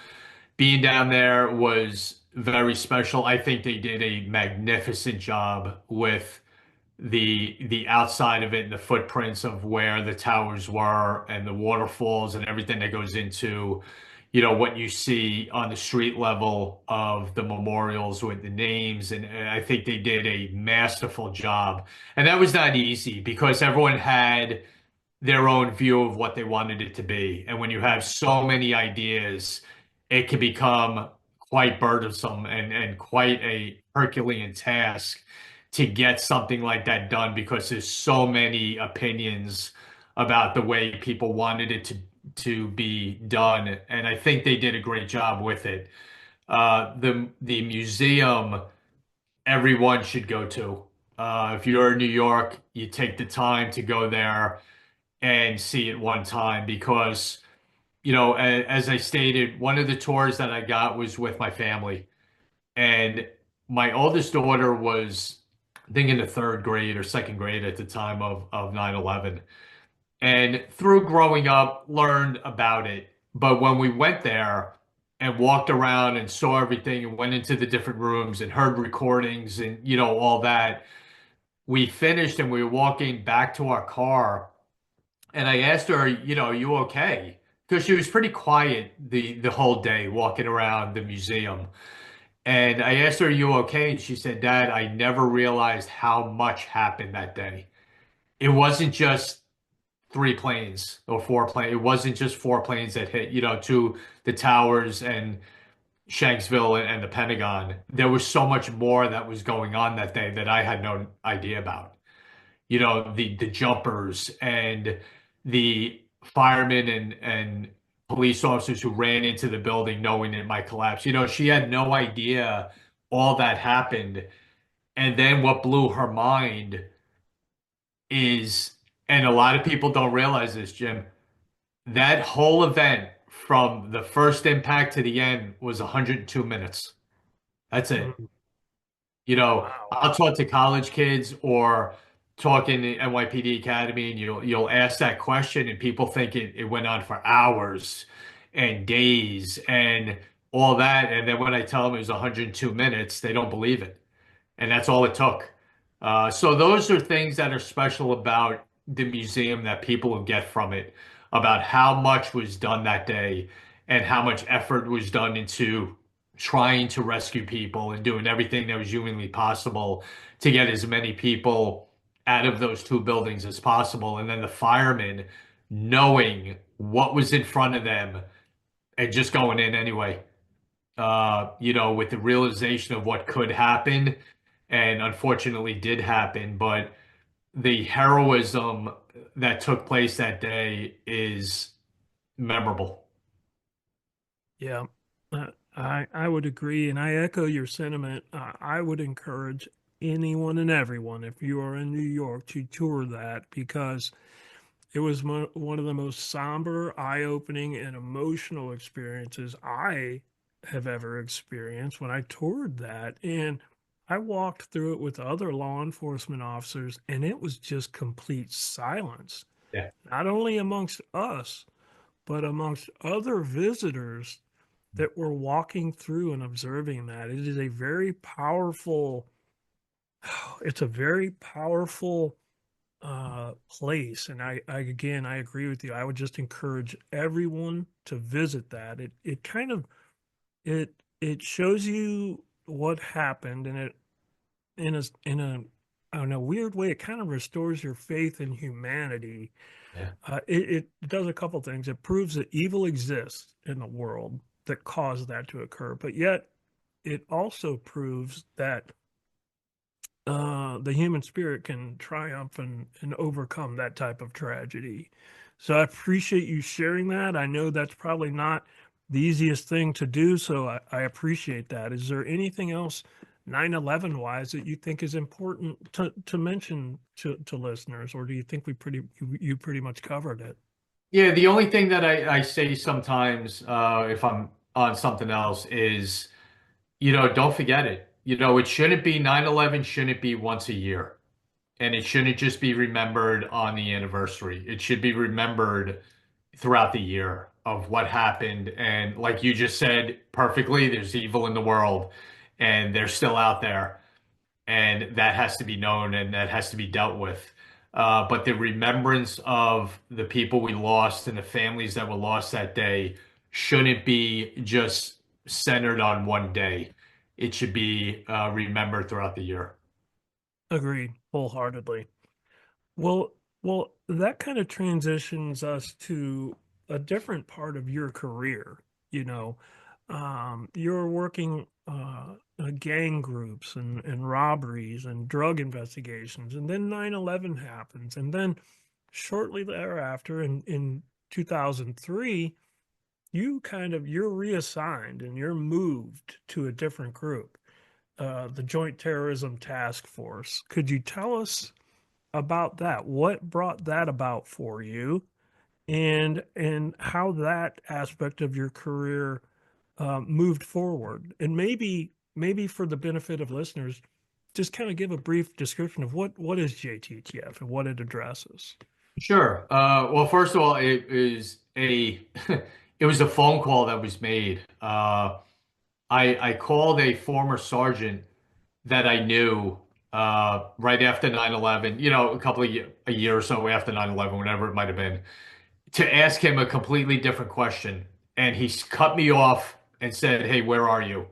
being down there was very special. I think they did a magnificent job with the outside of it and the footprints of where the towers were and the waterfalls and everything that goes into, what you see on the street level of the memorials with the names. And I think they did a masterful job. And that was not easy because everyone had their own view of what they wanted it to be. And when you have so many ideas, it can become quite burdensome and quite a Herculean task to get something like that done because there's so many opinions about the way people wanted it to be done. And I think they did a great job with it. The museum everyone should go to. If you're in New York, you take the time to go there and see it one time because, as I stated, one of the tours that I got was with my family. And my oldest daughter was, I think, in the third grade or second grade at the time of 9/11. And through growing up, learned about it. But when we went there and walked around and saw everything and went into the different rooms and heard recordings and, all that, we finished and we were walking back to our car and I asked her, are you okay? Because she was pretty quiet the whole day walking around the museum. And I asked her, are you okay? And she said, Dad, I never realized how much happened that day. It wasn't just three planes or four planes. It wasn't just four planes that hit, to the towers and Shanksville and the Pentagon. There was so much more that was going on that day that I had no idea about. The jumpers and the firemen and police officers who ran into the building knowing it might collapse. She had no idea all that happened. And then what blew her mind is, and a lot of people don't realize this, Jim, that whole event from the first impact to the end was 102 minutes. That's it. Mm, wow. I'll talk to college kids or talk in the NYPD Academy, and you'll ask that question, and people think it went on for hours and days and all that. And then when I tell them it was 102 minutes, they don't believe it. And that's all it took. So those are things that are special about the museum that people will get from it, about how much was done that day and how much effort was done into trying to rescue people and doing everything that was humanly possible to get as many people out of those two buildings as possible. And then the firemen knowing what was in front of them and just going in anyway, with the realization of what could happen and unfortunately did happen. But the heroism that took place that day is memorable. Yeah, I would agree, and I echo your sentiment. I would encourage anyone and everyone, if you are in New York, to tour that because it was one of the most somber, eye-opening, and emotional experiences I have ever experienced when I toured that. And I walked through it with other law enforcement officers, and it was just complete silence, Yeah. not only amongst us, but amongst other visitors that were walking through and observing that. It is a very powerful, it's a very powerful place. And again, I agree with you. I would just encourage everyone to visit that. It kind of, it shows you what happened and it, in a, I don't know, weird way, it kind of restores your faith in humanity. Yeah. It does a couple things. It proves that evil exists in the world that caused that to occur, but yet it also proves that the human spirit can triumph and overcome that type of tragedy. So I appreciate you sharing that. I know that's probably not the easiest thing to do, so I appreciate that. Is there anything else 9/11 wise that you think is important to mention to listeners, or do you think you pretty much covered it? Yeah, the only thing that I say sometimes if I'm on something else is, don't forget it. it shouldn't be 9/11 shouldn't be once a year. And it shouldn't just be remembered on the anniversary. It should be remembered throughout the year of what happened. And like you just said perfectly, there's evil in the world and they're still out there. And that has to be known and that has to be dealt with. But the remembrance of the people we lost and the families that were lost that day shouldn't be just centered on one day. It should be remembered throughout the year. Agreed, wholeheartedly. Well, that kind of transitions us to a different part of your career. You know, you're working gang groups and robberies and drug investigations, and then 9/11 happens, and then shortly thereafter, in 2003, you're reassigned and you're moved to a different group, the Joint Terrorism Task Force. Could you tell us about that? What brought that about for you, and how that aspect of your career moved forward? And maybe for the benefit of listeners, just kind of give a brief description of what is JTTF and what it addresses. Sure. Well, first of all, it is a it was a phone call that was made. I called a former sergeant that I knew right after 9/11, a couple of a year or so after 9/11, whenever it might have been, to ask him a completely different question. And he cut me off and said, "Hey, where are you?"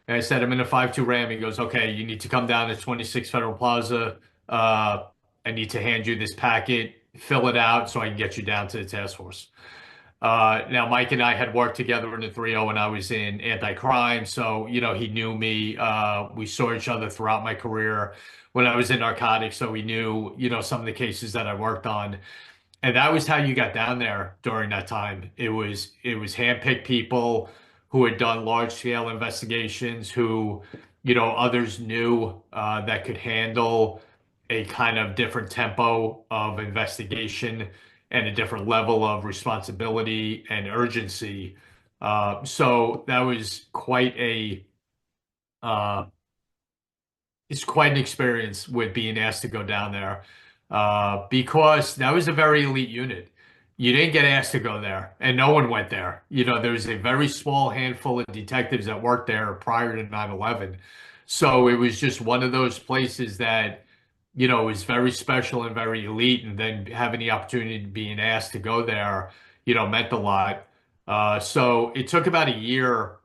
And I said, "I'm in a 5-2 Ram." He goes, "Okay, you need to come down to 26 Federal Plaza. Uh, I need to hand you this packet, fill it out so I can get you down to the task force." Now, Mike and I had worked together in the 3-0 when I was in anti-crime. So, he knew me. We saw each other throughout my career when I was in narcotics. So we knew, some of the cases that I worked on. And that was how you got down there during that time. It was handpicked people who had done large scale investigations, who, others knew that could handle a kind of different tempo of investigation and a different level of responsibility and urgency. So that was uh, it's quite an experience with being asked to go down there because that was a very elite unit. You didn't get asked to go there, and no one went there. There was a very small handful of detectives that worked there prior to 9/11. So it was just one of those places that, was very special and very elite. And then having the opportunity to being asked to go there, meant a lot. So it took about a year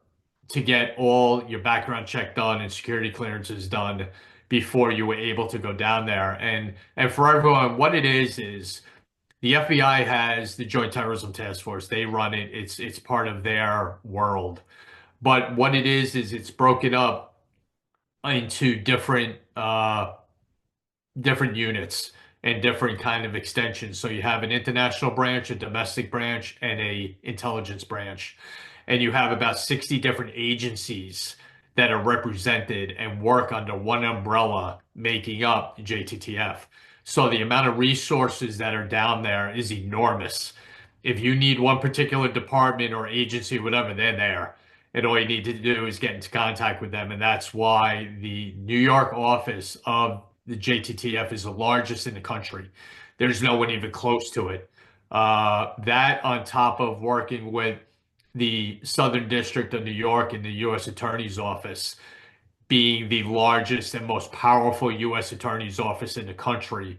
to get all your background check done and security clearances done before you were able to go down there. And for everyone, what it is the FBI has the Joint Terrorism Task Force. They run it. It's part of their world. But what it is it's broken up into different units and different kind of extensions. So you have an international branch, a domestic branch, and a intelligence branch. And you have about 60 different agencies that are represented and work under one umbrella making up JTTF. So the amount of resources that are down there is enormous. If you need one particular department or agency, whatever, they're there. And all you need to do is get into contact with them. And that's why the New York office of the JTTF is the largest in the country. There's no one even close to it. That on top of working with the Southern District of New York and the U.S. Attorney's Office being the largest and most powerful U.S. Attorney's Office in the country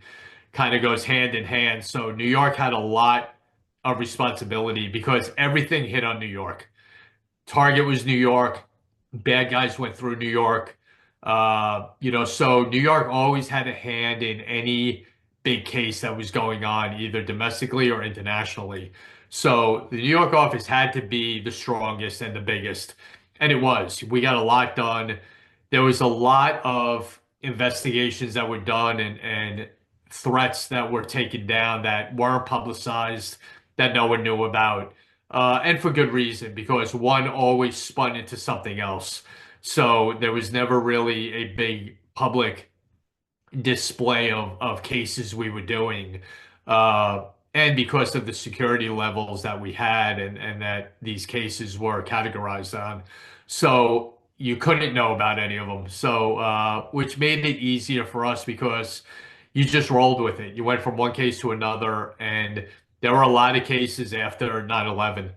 kind of goes hand in hand. So New York had a lot of responsibility because everything hit on New York. Target was New York. Bad guys went through New York. So New York always had a hand in any big case that was going on, either domestically or internationally. So the New York office had to be the strongest and the biggest. And it was. We got a lot done. There was a lot of investigations that were done and threats that were taken down that weren't publicized, that no one knew about. And for good reason, because one always spun into something else. So there was never really a big public display of cases we were doing. And because of the security levels that we had and that these cases were categorized on. So you couldn't know about any of them. So, which made it easier for us because you just rolled with it. You went from one case to another, and there were a lot of cases after 9/11,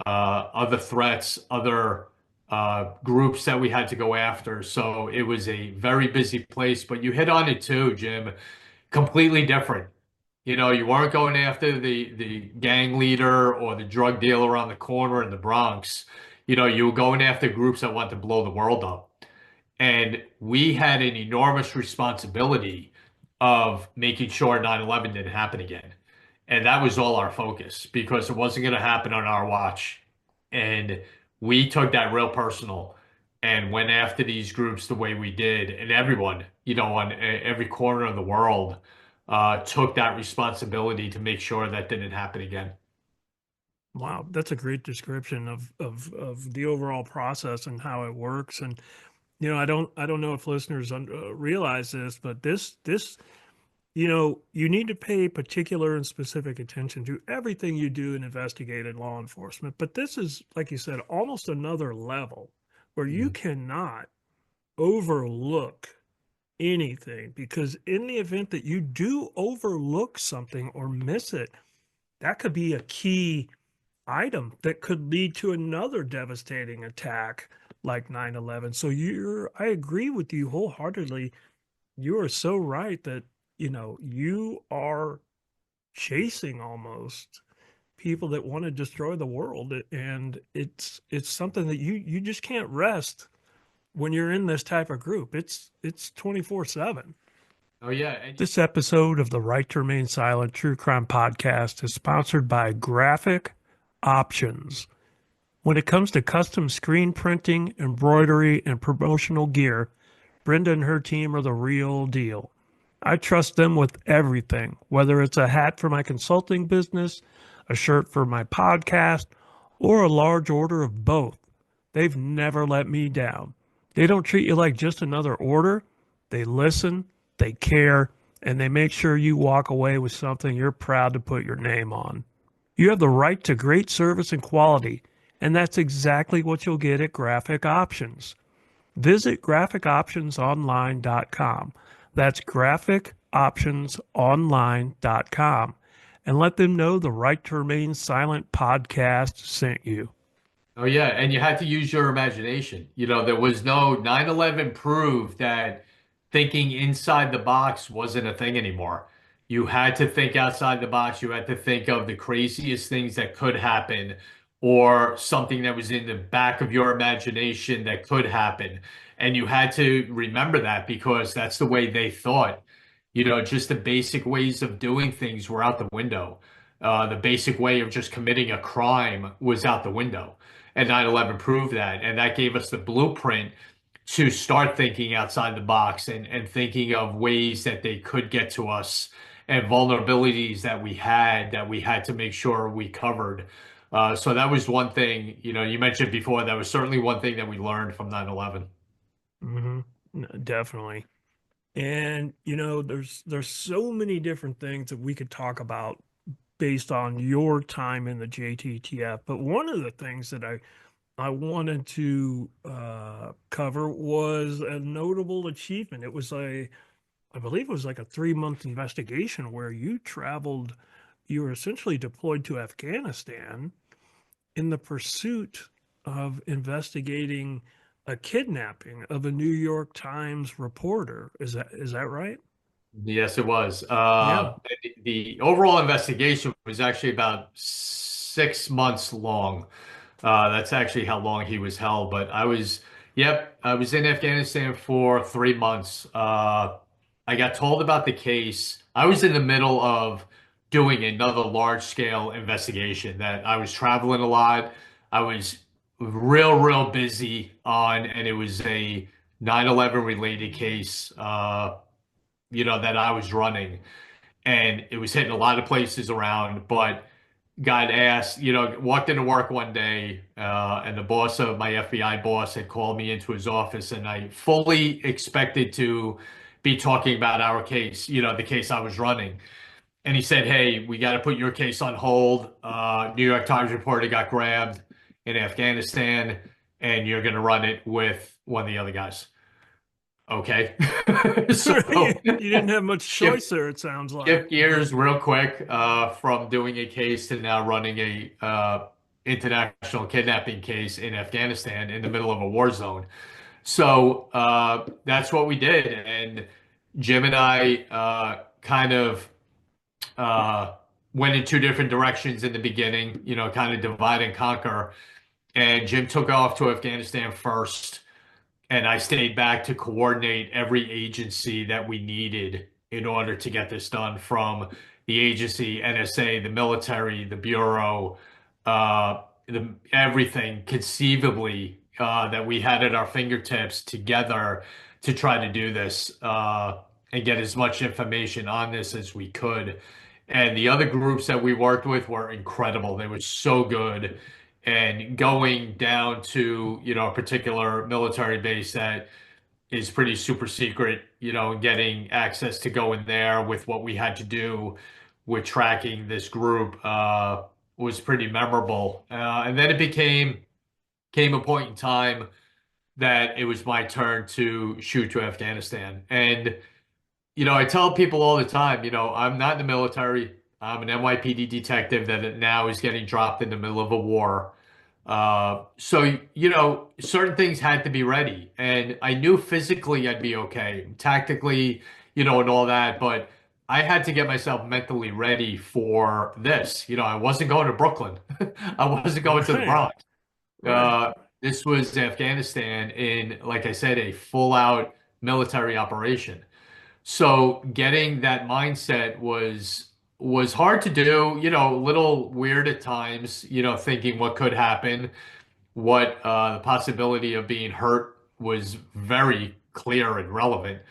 other threats, other groups that we had to go after. So it was a very busy place. But you hit on it too, Jim. Completely different. You weren't going after the gang leader or the drug dealer on the corner in the Bronx. You were going after groups that want to blow the world up. And we had an enormous responsibility of making sure 9/11 didn't happen again. And that was all our focus because it wasn't going to happen on our watch. And we took that real personal and went after these groups the way we did. And everyone, on every corner of the world, took that responsibility to make sure that didn't happen again. Wow, that's a great description of the overall process and how it works. And I don't know if listeners realize this, but this you need to pay particular and specific attention to everything you do in investigative law enforcement. But this is, like you said, almost another level where you Mhm. cannot overlook anything, because in the event that you do overlook something or miss it, that could be a key item that could lead to another devastating attack like 9/11. So I agree with you wholeheartedly. You are so right that, you are chasing almost people that want to destroy the world. And it's something that you just can't rest when you're in this type of group. It's 24/7. Oh yeah, and This episode of the Right to Remain Silent True Crime Podcast is sponsored by Graphic Options. When it comes to custom screen printing, embroidery, and promotional gear, Brenda and her team are the real deal. I trust them with everything, whether it's a hat for my consulting business, a shirt for my podcast, or a large order of both. They've never let me down. They don't treat you like just another order. They listen, they care, and they make sure you walk away with something you're proud to put your name on. You have the right to great service and quality, and that's exactly what you'll get at Graphic Options. Visit graphicoptionsonline.com. That's graphicoptionsonline.com, and let them know the Right to Remain Silent podcast sent you. Oh yeah, and you had to use your imagination. There was no 9/11 proved that thinking inside the box wasn't a thing anymore. You had to think outside the box. You had to think of the craziest things that could happen or something that was in the back of your imagination that could happen. And you had to remember that because that's the way they thought. Just the basic ways of doing things were out the window. The basic way of just committing a crime was out the window. And 9/11 proved that. And that gave us the blueprint to start thinking outside the box and thinking of ways that they could get to us and vulnerabilities that we had to make sure we covered. So that was one thing, you mentioned before, that was certainly one thing that we learned from 9/11. Hmm. Definitely. And there's so many different things that we could talk about based on your time in the JTTF. But one of the things that I wanted to cover was a notable achievement. I believe it was like a 3-month investigation where you were essentially deployed to Afghanistan in the pursuit of investigating a kidnapping of a New York Times reporter. Is that right? Yes, it was. Yeah. The overall investigation was actually about 6 months long. That's actually how long he was held. But I was in Afghanistan for 3 months. I got told about the case. I was in the middle of doing another large scale investigation that I was traveling a lot. I was real busy on, and it was a 9/11 related case, that I was running. And it was hitting a lot of places around, but got asked, walked into work one day, and the boss of my FBI boss had called me into his office, and I fully expected to be talking about our case, the case I was running. And he said, "Hey, we got to put your case on hold. New York Times reporter got grabbed in Afghanistan, and you're going to run it with one of the other guys. Okay. you So didn't have much shift choice there, it sounds like. shift gears real quick from doing a case to now running a international kidnapping case in Afghanistan in the middle of a war zone. So that's what we did. And Jim and I kind of uh, went in two different directions in the beginning, kind of divide and conquer. And Jim took off to Afghanistan first, and I stayed back to coordinate every agency that we needed in order to get this done, from the agency, NSA, the military, the bureau, everything conceivably that we had at our fingertips together to try to do this and get as much information on this as we could. And the other groups that we worked with were incredible. They were so good. And going down to, a particular military base that is pretty super secret, and getting access to go in there with what we had to do with tracking this group was pretty memorable. And then it came a point in time that it was my turn to shoot to Afghanistan. And I tell people all the time, I'm not in the military. I'm an NYPD detective that now is getting dropped in the middle of a war. So, certain things had to be ready. And I knew physically I'd be okay, tactically, and all that. But I had to get myself mentally ready for this. I wasn't going to Brooklyn. I wasn't going to the Right, Bronx. right. This was Afghanistan in, like I said, a full out military operation. So getting that mindset was hard to do, a little weird at times, thinking what could happen, what the possibility of being hurt was very clear and relevant.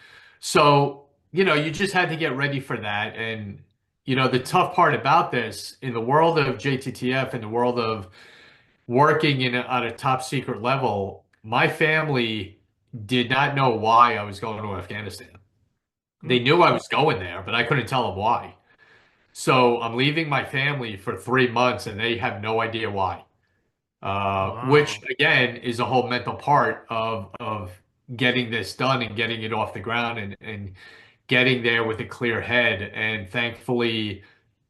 So, you just had to get ready for that. And, the tough part about this in the world of JTTF, in the world of working at a top secret level, my family did not know why I was going to Afghanistan. They Mm. knew I was going there, but I couldn't tell them why. So I'm leaving my family for 3 months and they have no idea why. Which Wow. again is a whole mental part of getting this done and getting it off the ground and getting there with a clear head. And thankfully,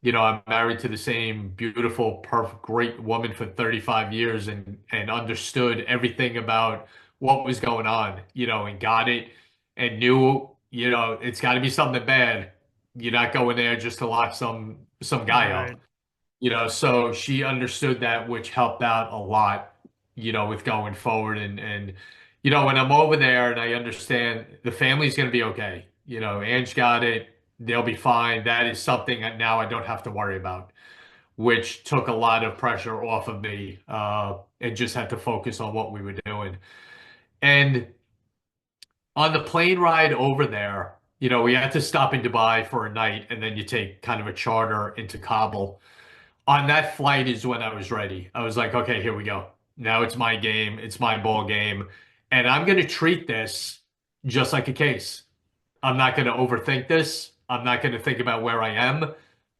I'm married to the same beautiful, perfect, great woman for 35 years and understood everything about what was going on, and got it and knew, it's got to be something bad. You're not going there just to lock some guy Right. up. So she understood that, which helped out a lot, with going forward. And when I'm over there and I understand the family's going to be okay, Ange got it, they'll be fine. That is something that now I don't have to worry about, which took a lot of pressure off of me, and just had to focus on what we were doing. And on the plane ride over there, we had to stop in Dubai for a night and then you take kind of a charter into Kabul. On that flight is when I was ready. I was like, okay, here we go. Now it's my game. It's my ball game. And I'm going to treat this just like a case. I'm not going to overthink this. I'm not going to think about where I am.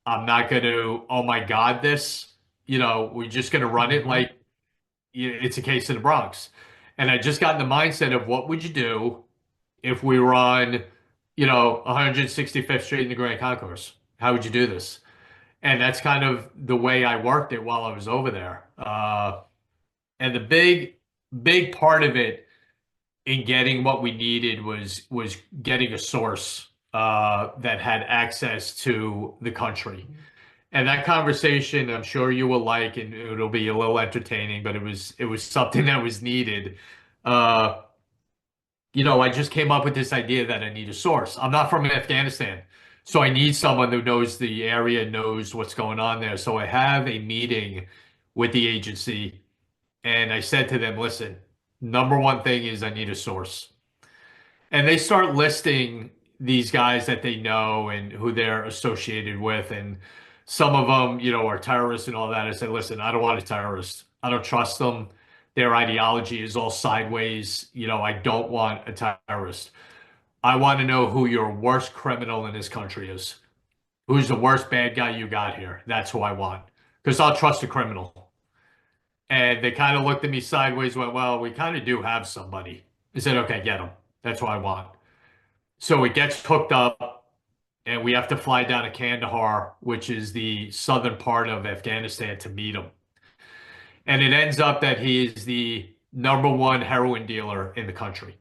I'm not going to, oh my God, this. We're just going to run it Hmm. like it's a case in the Bronx. And I just got in the mindset of what would you do if we were on, 165th Street in the Grand Concourse? How would you do this? And that's kind of the way I worked it while I was over there. And the big part of it in getting what we needed was getting a source that had access to the country. And that conversation, I'm sure you will like, and it'll be a little entertaining, but it was something that was needed. Uh, I just came up with this idea that I need a source. I'm not from Afghanistan, so I need someone who knows the area, knows what's going on there. So I have a meeting with the agency, and I said to them, listen, number one thing is I need a source. And they start listing these guys that they know and who they're associated with. And some of them, are terrorists and all that. I said, listen, I don't want a terrorist. I don't trust them. Their ideology is all sideways. I don't want a terrorist. I want to know who your worst criminal in this country is. Who's the worst bad guy you got here? That's who I want. Because I'll trust a criminal. And they kind of looked at me sideways, went, well, we kind of do have somebody. I said, okay, get him. That's what I want. So it gets hooked up, and we have to fly down to Kandahar, which is the southern part of Afghanistan, to meet him. And it ends up that he is the number one heroin dealer in the country.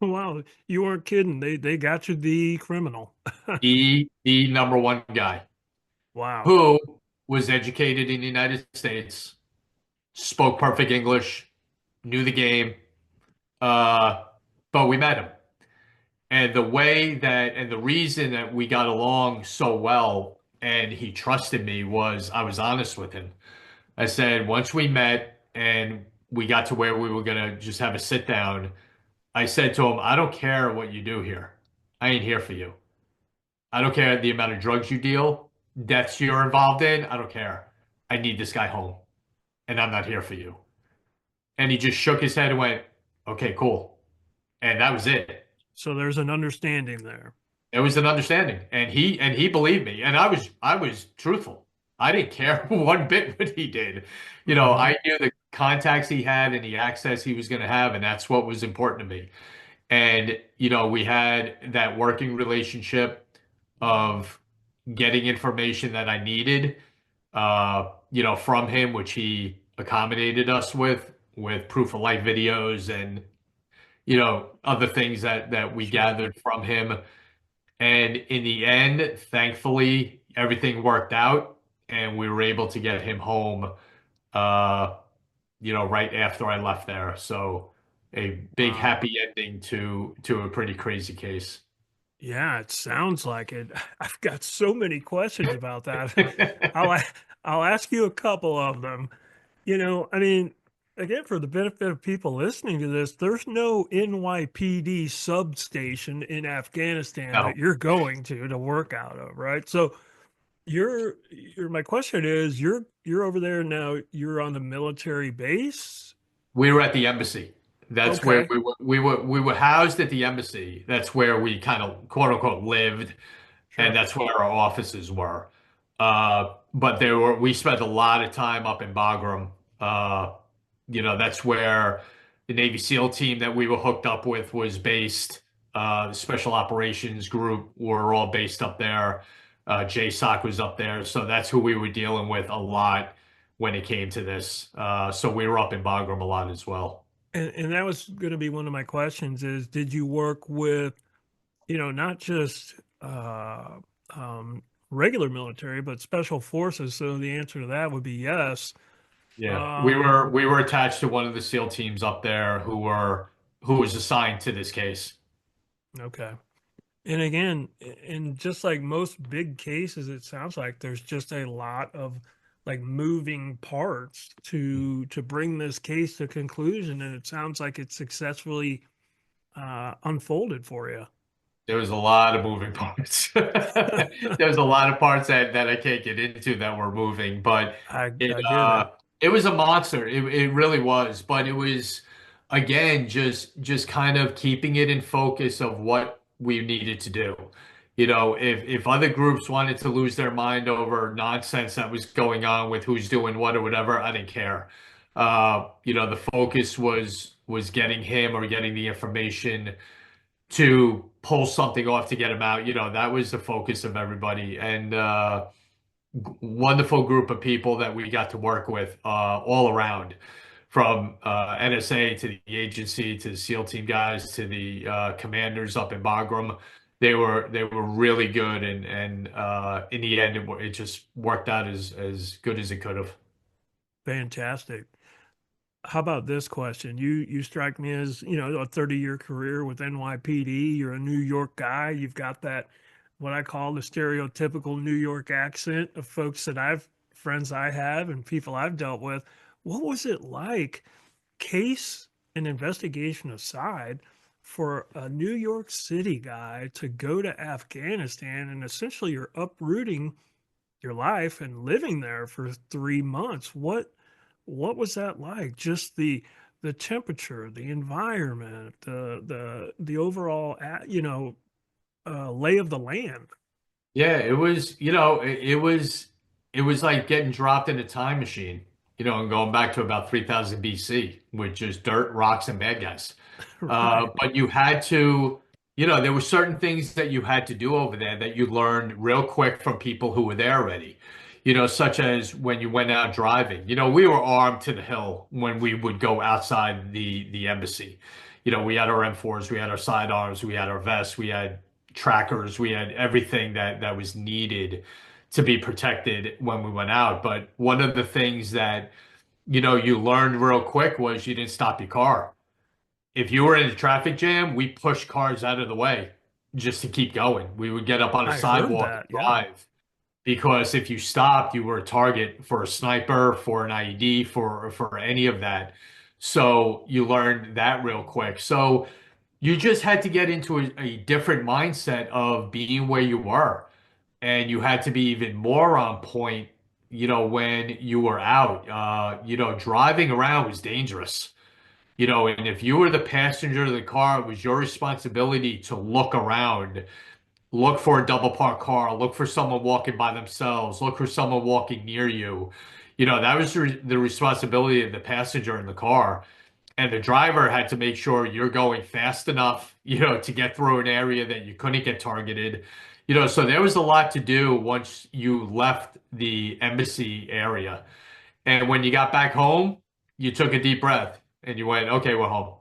Wow, you weren't kidding. They got you the criminal. The number one guy Wow. who was educated in the United States, spoke perfect English, knew the game, uh, but we met him. And the way that, and the reason that we got along so well and he trusted me was I was honest with him. I said, once we met and we got to where we were going to just have a sit down, I said to him, I don't care what you do here. I ain't here for you. I don't care the amount of drugs you deal, deaths you're involved in. I don't care. I need this guy home and I'm not here for you. And he just shook his head and went, okay, cool. And that was it. So there's an understanding there. It was an understanding, and he believed me, and I was truthful. I didn't care one bit what he did. You know, Hmm. I knew the contacts he had and the access he was going to have, and that's what was important to me. And you know, we had that working relationship of getting information that I needed, from him, which he accommodated us with proof of life videos and other things that we Sure. gathered from him. And in the end, thankfully, everything worked out and we were able to get him home, uh, right after I left there. So a big Wow. happy ending to a pretty crazy case. Yeah, it sounds like it. I've got so many questions about that. I'll a- I'll ask you a couple of them. I mean, again, for the benefit of people listening to this, there's no NYPD substation in Afghanistan No, that you're going to work out of, right? So my question is, you're over there now, you're on the military base? we were at the embassy. That's where Okay, we were housed at the embassy. That's where we kind of quote unquote lived, and sure. that's where our offices were. But we spent a lot of time up in Bagram. That's where the Navy SEAL team that we were hooked up with was based. The Special Operations Group were all based up there. JSOC was up there. So that's who we were dealing with a lot when it came to this. So we were up in Bagram a lot as well. And that was going to be one of my questions is, did you work with, not just regular military, but special forces? So the answer to that would be yes. Yeah, we Um, were we were attached to one of the SEAL teams up there who was assigned to this case. okay. And again, in just like most big cases, it sounds like there's just a lot of like moving parts to bring this case to conclusion, and it sounds like it's successfully unfolded for you. There was a lot of moving parts. There was a lot of parts that I can't get into that were moving, but it I get it. it was a monster. It really was. But it was again just kind of keeping it in focus of what we needed to do. If other groups wanted to lose their mind over nonsense that was going on with who's doing what or whatever, I didn't care. The focus was getting him or getting the information to pull something off to get him out. That was the focus of everybody. And wonderful group of people that we got to work with all around, from NSA to the agency to the SEAL team guys to the commanders up in Bagram. They were really good, and in the end, it just worked out as good as it could have. Fantastic. How about this question? You strike me as, a 30-year career with NYPD. You're a New York guy. You've got that what I call the stereotypical New York accent of folks that friends I have and people I've dealt with. What was it like, case and investigation aside, for a New York City guy to go to Afghanistan and essentially you're uprooting your life and living there for 3 months? What was that like? Just the temperature, the environment, the overall lay of the land. Yeah, it was, it was like getting dropped in a time machine, and going back to about 3000 BC with just dirt, rocks, and bad guys. Right. But you had to, you know, there were certain things that you had to do over there that you learned real quick from people who were there already. You know, such as when you went out driving. You know, we were armed to the hill when we would go outside the embassy. You know, we had our M4s, we had our sidearms, we had our vests, we had trackers, we had everything that was needed to be protected when we went out. But one of the things that, you know, you learned real quick was you didn't stop your car. If you were in a traffic jam, we pushed cars out of the way just to keep going. We would get up on a I heard sidewalk and that. Yeah. drive because if you stopped, you were a target for a sniper, for an IED, for any of that. So you learned that real quick. So you just had to get into a different mindset of being where you were, and you had to be even more on point, you know, when you were out. You know, driving around was dangerous. You know, and if you were the passenger of the car, it was your responsibility to look around, look for a double parked car, look for someone walking by themselves, look for someone walking near you. You know, that was the responsibility of the passenger in the car. And the driver had to make sure you're going fast enough, you know, to get through an area that you couldn't get targeted. You know, so there was a lot to do once you left the embassy area. And when you got back home, you took a deep breath and you went, okay, we're home.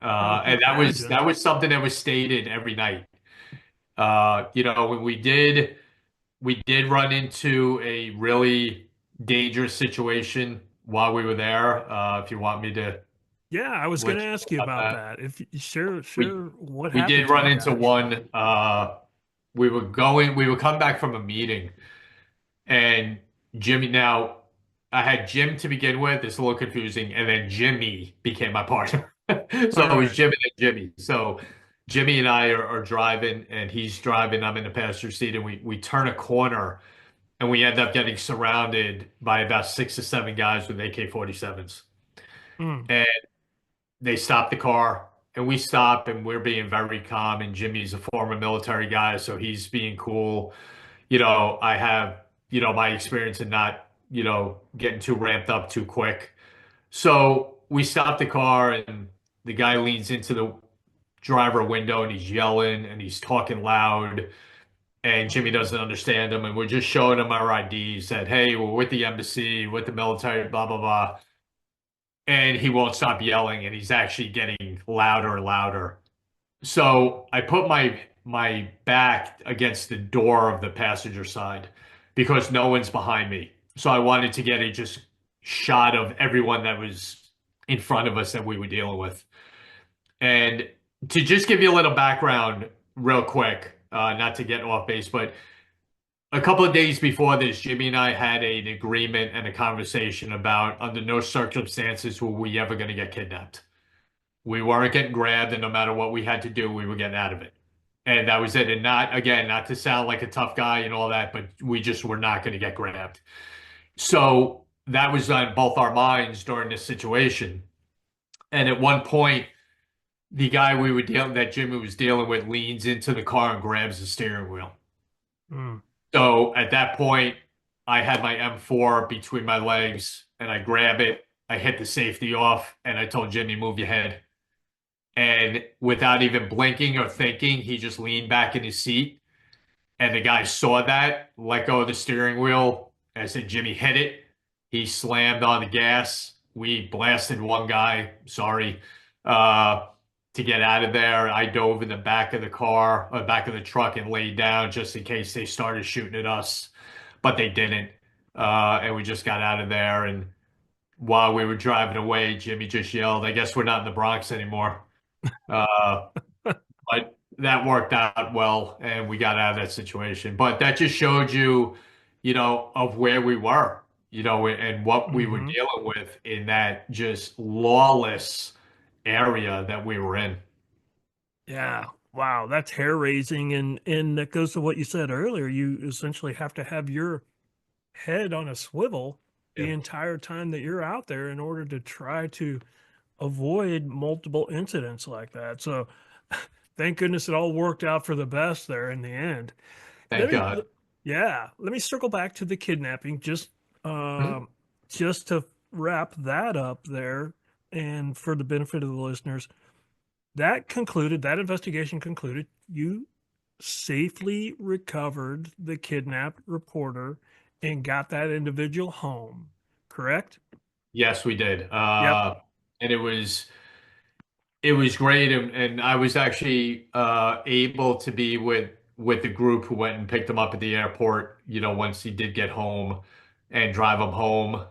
I can And imagine. that was something that was stated every night. You know, when we did run into a really dangerous situation while we were there. If you want me to Yeah, I was going let to you ask know you about about that, that. If sure, we sure, what we happened did to run you into guys? one. We were coming back from a meeting, and Jimmy. Now, I had Jim to begin with. It's a little confusing, and then Jimmy became my partner. All So it was right. Jim and then Jimmy. So Jimmy and I are driving, and he's driving. I'm in the passenger seat, and we turn a corner, and we end up getting surrounded by about 6 or 7 guys with AK-47s. Mm, And they stop the car, and we stop, and we're being very calm. And Jimmy's a former military guy, so he's being cool. You know, I have, you know, my experience in not, you know, getting too ramped up too quick. So we stop the car, and the guy leans into the driver window and he's yelling and he's talking loud. And Jimmy doesn't understand him. And we're just showing him our IDs that, hey, we're with the embassy, with the military, blah, blah, blah. And he won't stop yelling, and he's actually getting louder and louder. So I put my back against the door of the passenger side because no one's behind me. So I wanted to get a just shot of everyone that was in front of us that we were dealing with. And to just give you a little background real quick, not to get off base, but a couple of days before this, Jimmy and I had an agreement and a conversation about under no circumstances were we ever going to get kidnapped. We weren't getting grabbed, and no matter what we had to do, we were getting out of it. And that was it. And not, again, not to sound like a tough guy and all that, but we just were not going to get grabbed. So that was on both our minds during this situation. And at one point, the guy we were dealing that Jimmy was dealing with leans into the car and grabs the steering wheel. mm. So at that point, I had my M4 between my legs and I grab it. I hit the safety off and I told Jimmy, move your head. And without even blinking or thinking, he just leaned back in his seat. And the guy saw that, let go of the steering wheel. I said, Jimmy, hit it. He slammed on the gas. We blasted one guy, sorry, uh, to get out of there. I dove in the back of the car, back of the truck, and laid down just in case they started shooting at us. But they didn't. And we just got out of there. And while we were driving away, Jimmy just yelled, I guess we're not in the Bronx anymore. Uh, but that worked out well and we got out of that situation. But that just showed you, you know, of where we were, you know, and what we were Hmm. dealing with in that just lawless area that we were in. Yeah. Wow, that's hair raising, and that goes to what you said earlier. You essentially have to have your head on a swivel the Yeah. entire time that you're out there in order to try to avoid multiple incidents like that. So thank goodness it all worked out for the best there in the end. Let Thank me, God. yeah, let me circle back to the kidnapping Hmm? um, just to wrap that up there, and for the benefit of the listeners. that investigation concluded you safely recovered the kidnapped reporter and got that individual home, correct? Yes, we did. Yep. And it was great, and I was actually able to be with the group who went and picked him up at the airport. Once he did get home, and drive him home.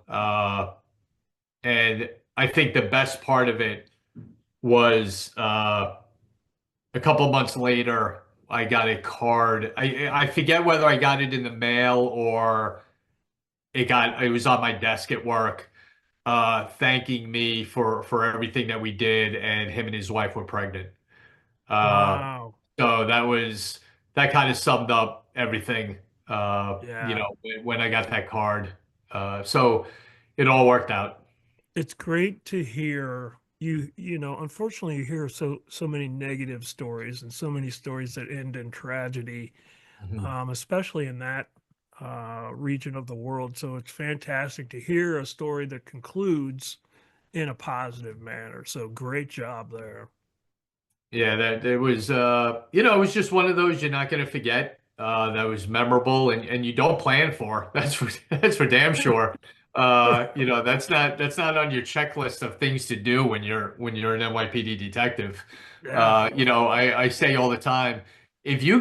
And I think the best part of it was a couple months later, I got a card. I forget whether I got it in the mail or it was on my desk at work, thanking me for everything that we did, and him and his wife were pregnant. Uh, Wow. so that kind of summed up everything. Yeah. When I got that card, so it all worked out. It's great to hear unfortunately you hear so many negative stories and so many stories that end in tragedy, Mhm. especially in that region of the world. So it's fantastic to hear a story that concludes in a positive manner. So great job there. Yeah, that it was it was just one of those you're not going to forget. That was memorable, and you don't plan for. That's for damn sure. That's not on your checklist of things to do when you're an NYPD detective. Yeah. I say all the time, if you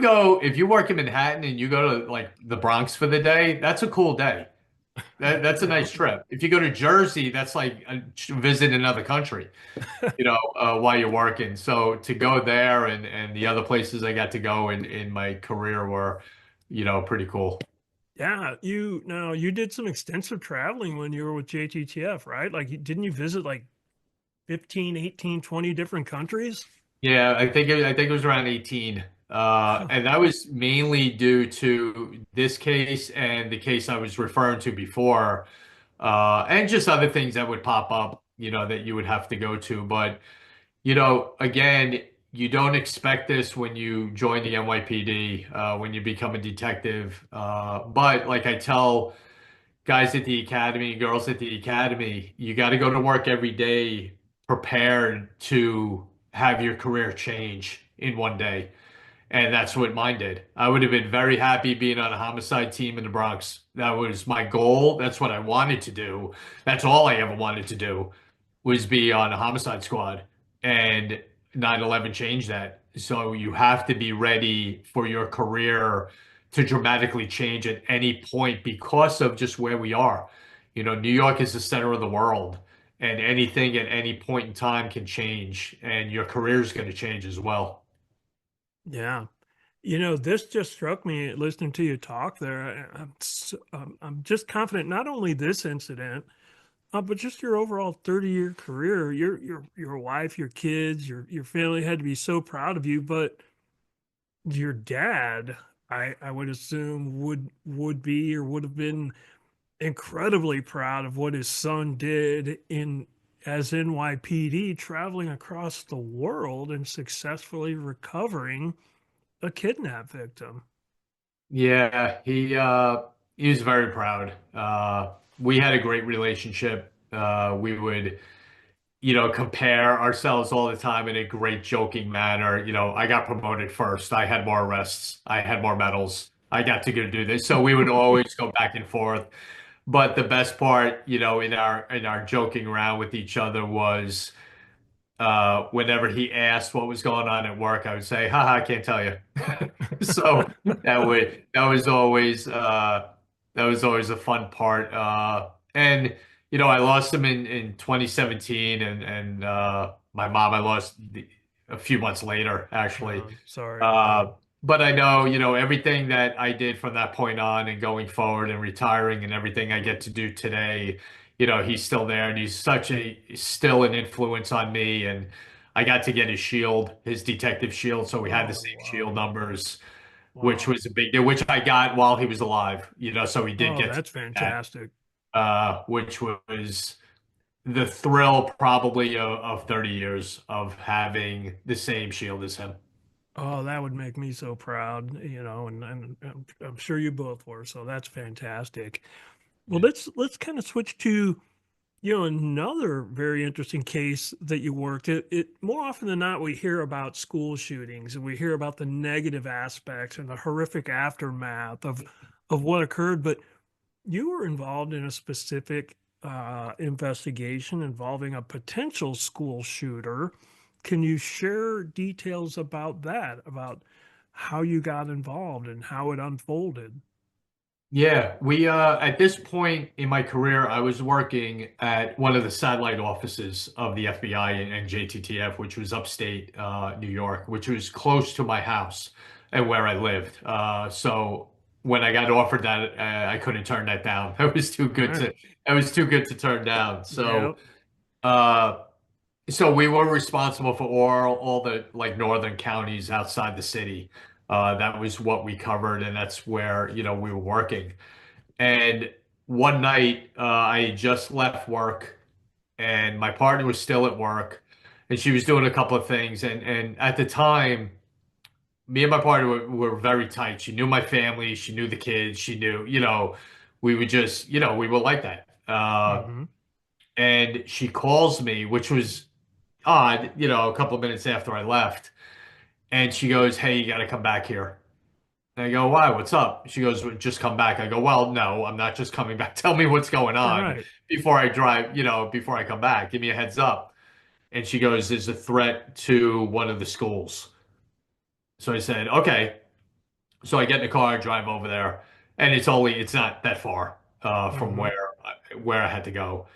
work in Manhattan and you go to like the Bronx for the day, that's a cool day. That's a Yeah. nice trip. If you go to Jersey, that's like a visit another country, while you're working. So to go there and the other places I got to go in my career were, pretty cool. Yeah, you did some extensive traveling when you were with JTTF, right? Like didn't you visit like 15, 18, 20 different countries? Yeah, I think it was around 18. And that was mainly due to this case and the case I was referring to before, and just other things that would pop up, that you would have to go to. But again, you don't expect this when you join the NYPD, when you become a detective. But like I tell guys at the academy, girls at the academy, you got to go to work every day prepared to have your career change in one day. And that's what mine did. I would have been very happy being on a homicide team in the Bronx. That was my goal. That's what I wanted to do. That's all I ever wanted to do was be on a homicide squad. And 9/11 changed that. So you have to be ready for your career to dramatically change at any point because of just where we are. New York is the center of the world, and anything at any point in time can change, and your career is going to change as well. Yeah. This just struck me listening to you talk there. I'm just confident not only this incident, but just your overall 30-year career. Your wife, your kids, your family had to be so proud of you. But your dad, I would assume would be or would have been incredibly proud of what his son did in as NYPD traveling across the world and successfully recovering a kidnap victim. Yeah, he was very proud. We had a great relationship. We would compare ourselves all the time in a great joking manner. I got promoted first. I had more arrests. I had more medals. I got to go do this. So we would always go back and forth. But the best part, in our joking around with each other was whenever he asked what was going on at work, I would say, haha, I can't tell you. So that was always a fun part. And I lost him in 2017, and my mom I lost a few months later, actually. Sorry. But I know, everything that I did from that point on and going forward and retiring and everything I get to do today, he's still there and still an influence on me. And I got to get his shield, his detective shield. So we had the Oh, same shield wow. numbers, which Wow. was a big deal, which I got while he was alive, so we did Oh, get to that's do that, fantastic. which was the thrill probably of 30 years of having the same shield as him. Oh, that would make me so proud, and I'm sure you both were. So that's fantastic. Well, let's kind of switch to Another very interesting case that you worked it more often than not, we hear about school shootings and we hear about the negative aspects and the horrific aftermath of what occurred, but you were involved in a specific investigation involving a potential school shooter. Can you share details about that, about how you got involved and how it unfolded? Yeah, we at this point in my career, I was working at one of the satellite offices of the FBI and JTTF, which was upstate New York, which was close to my house and where I lived. So when I got offered that, I couldn't turn that down. It was too All good right. to, it was too good to turn down. Yeah. Uh, so we were responsible for all the like northern counties outside the city. That was what we covered, and that's where, we were working. And one night, I had just left work, and my partner was still at work, and she was doing a couple of things. And at the time, me and my partner were very tight. She knew my family, she knew the kids, she knew, we would just, we were like that. Mm-hmm. And she calls me, which was odd, a couple of minutes after I left, and she goes, "Hey, you got to come back here." And I go, "Why? What's up?" She goes, "Well, just come back." I go, "Well, no, I'm not just coming back. Tell me what's going All on right. before I drive, before I come back. Give me a heads up." And she goes, "There's a threat to one of the schools." So I said, "Okay." So I get in the car, drive over there, and it's not that far from Mm-hmm. where I had to go.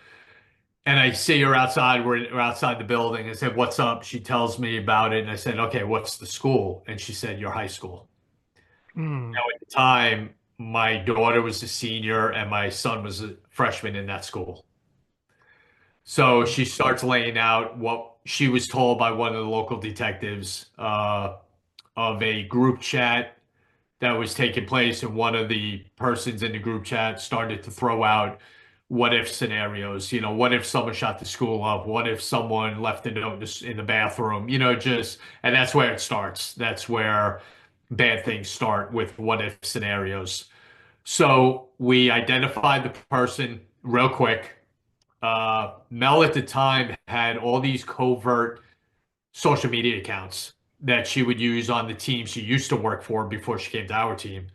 And I see her outside. We're outside the building. I said, "What's up?" She tells me about it, and I said, "Okay, what's the school?" And she said, "Your high school." Mm-hmm. Now, at the time, my daughter was a senior and my son was a freshman in that school. So she starts laying out what she was told by one of the local detectives of a group chat that was taking place, and one of the persons in the group chat started to throw out what if scenarios. What if someone shot the school up? What if someone left a note in the bathroom? And that's where it starts. That's where bad things start, with what if scenarios. So we identified the person real quick. Mel at the time had all these covert social media accounts that she would use on the team she used to work for before she came to our team.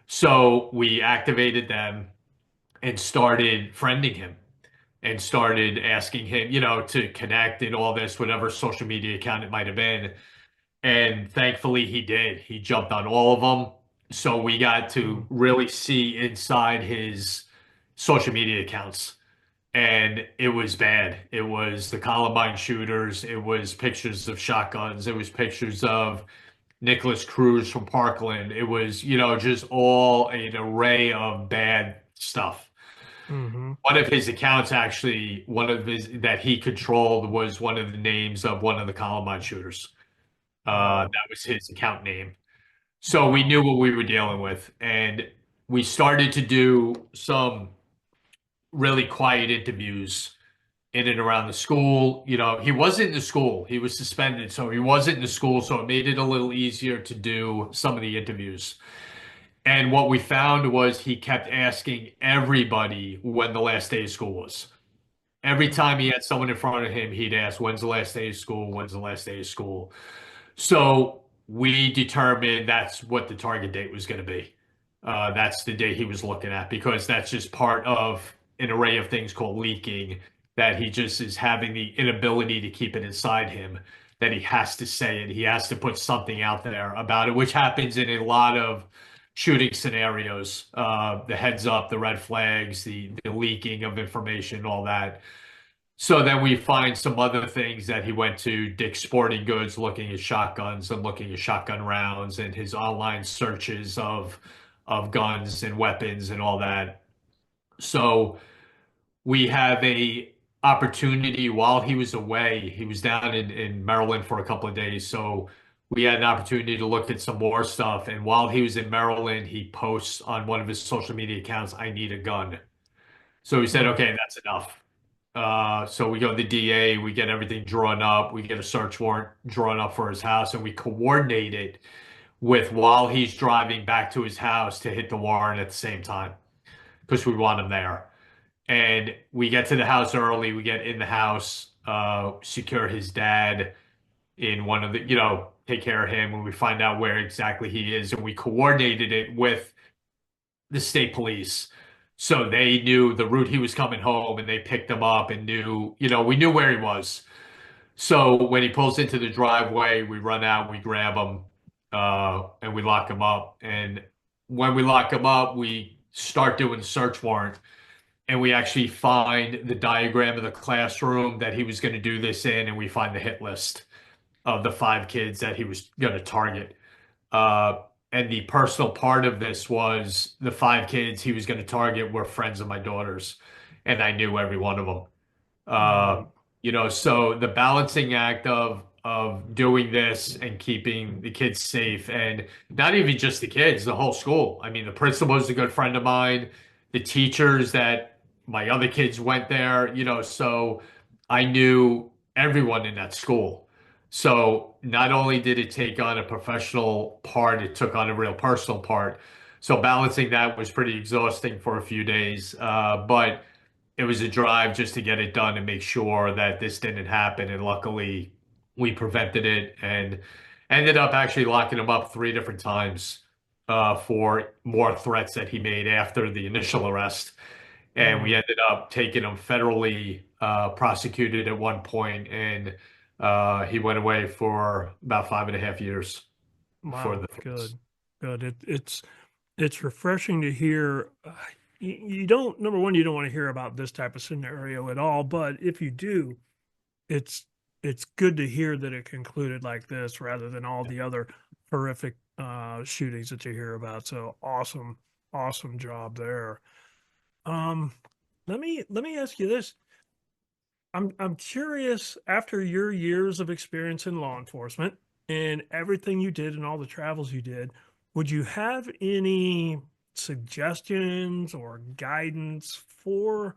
So we activated them and started friending him and started asking him, to connect and all this, whatever social media account it might have been. And thankfully he did. He jumped on all of them. So we got to really see inside his social media accounts. And it was bad. It was the Columbine shooters. It was pictures of shotguns. It was pictures of Nicholas Cruz from Parkland. It was, just all an array of bad stuff. Mm-hmm. One of his accounts, actually, one of his that he controlled, was one of the names of one of the Columbine shooters. Oh, That was his account name. So we wow. knew what we were dealing with, and we started to do some really quiet interviews in and around the school. He wasn't in the school. He was suspended, so he wasn't in the school, so it made it a little easier to do some of the interviews. And what we found was he kept asking everybody when the last day of school was. Every time he had someone in front of him, he'd ask, "When's the last day of school? When's the last day of school?" So we determined that's what the target date was going to be. That's the day he was looking at, because that's just part of an array of things called leaking, that he just is having the inability to keep it inside him, that he has to say it. He has to put something out there about it, which happens in a lot of shooting scenarios. The heads up, the red flags, the leaking of information, all that. So then we find some other things, that he went to Dick's Sporting Goods looking at shotguns and looking at shotgun rounds, and his online searches of guns and weapons and all that. So we have a opportunity while he was away. He was down in Maryland for a couple of days. So we had an opportunity to look at some more stuff. And while he was in Maryland, he posts on one of his social media accounts, "I need a gun." So we said, Mm. "Okay, that's enough." So we go to the DA, we get everything drawn up, we get a search warrant drawn up for his house, and we coordinate it with, while he's driving back to his house, to hit the warrant at the same time, because we want him there. And we get to the house early. We get in the house, secure his dad in one of the, take care of him when we find out where exactly he is. And we coordinated it with the state police. So they knew the route he was coming home and they picked him up and knew, we knew where he was. So when he pulls into the driveway, we run out, we grab him, and we lock him up. And when we lock him up, we start doing the search warrant and we actually find the diagram of the classroom that he was going to do this in, and we find the hit list of the 5 kids that he was going to target. Uh, and the personal part of this was the 5 kids he was going to target were friends of my daughter's, and I knew every one of them. Uh, Right. so the balancing act of doing this and keeping the kids safe, and not even just the kids, the whole school. I mean, the principal is a good friend of mine, the teachers that my other kids went there, so I knew everyone in that school. So not only did it take on a professional part, it took on a real personal part. So balancing that was pretty exhausting for a few days. But it was a drive just to get it done and make sure that this didn't happen. And luckily, we prevented it and ended up actually locking him up 3 different times for more threats that he made after the initial arrest. And we Mm. ended up taking him federally prosecuted at one point, and he went away for about 5.5 years for Wow. the threats. Good. Good. It's refreshing to hear. You don't, number one, you don't want to hear about this type of scenario at all, but if you do, it's it's good to hear that it concluded like this rather than all the other horrific shootings that you hear about. So awesome, awesome job there. Um, let me ask you this. I'm curious, after your years of experience in law enforcement and everything you did and all the travels you did, would you have any suggestions or guidance for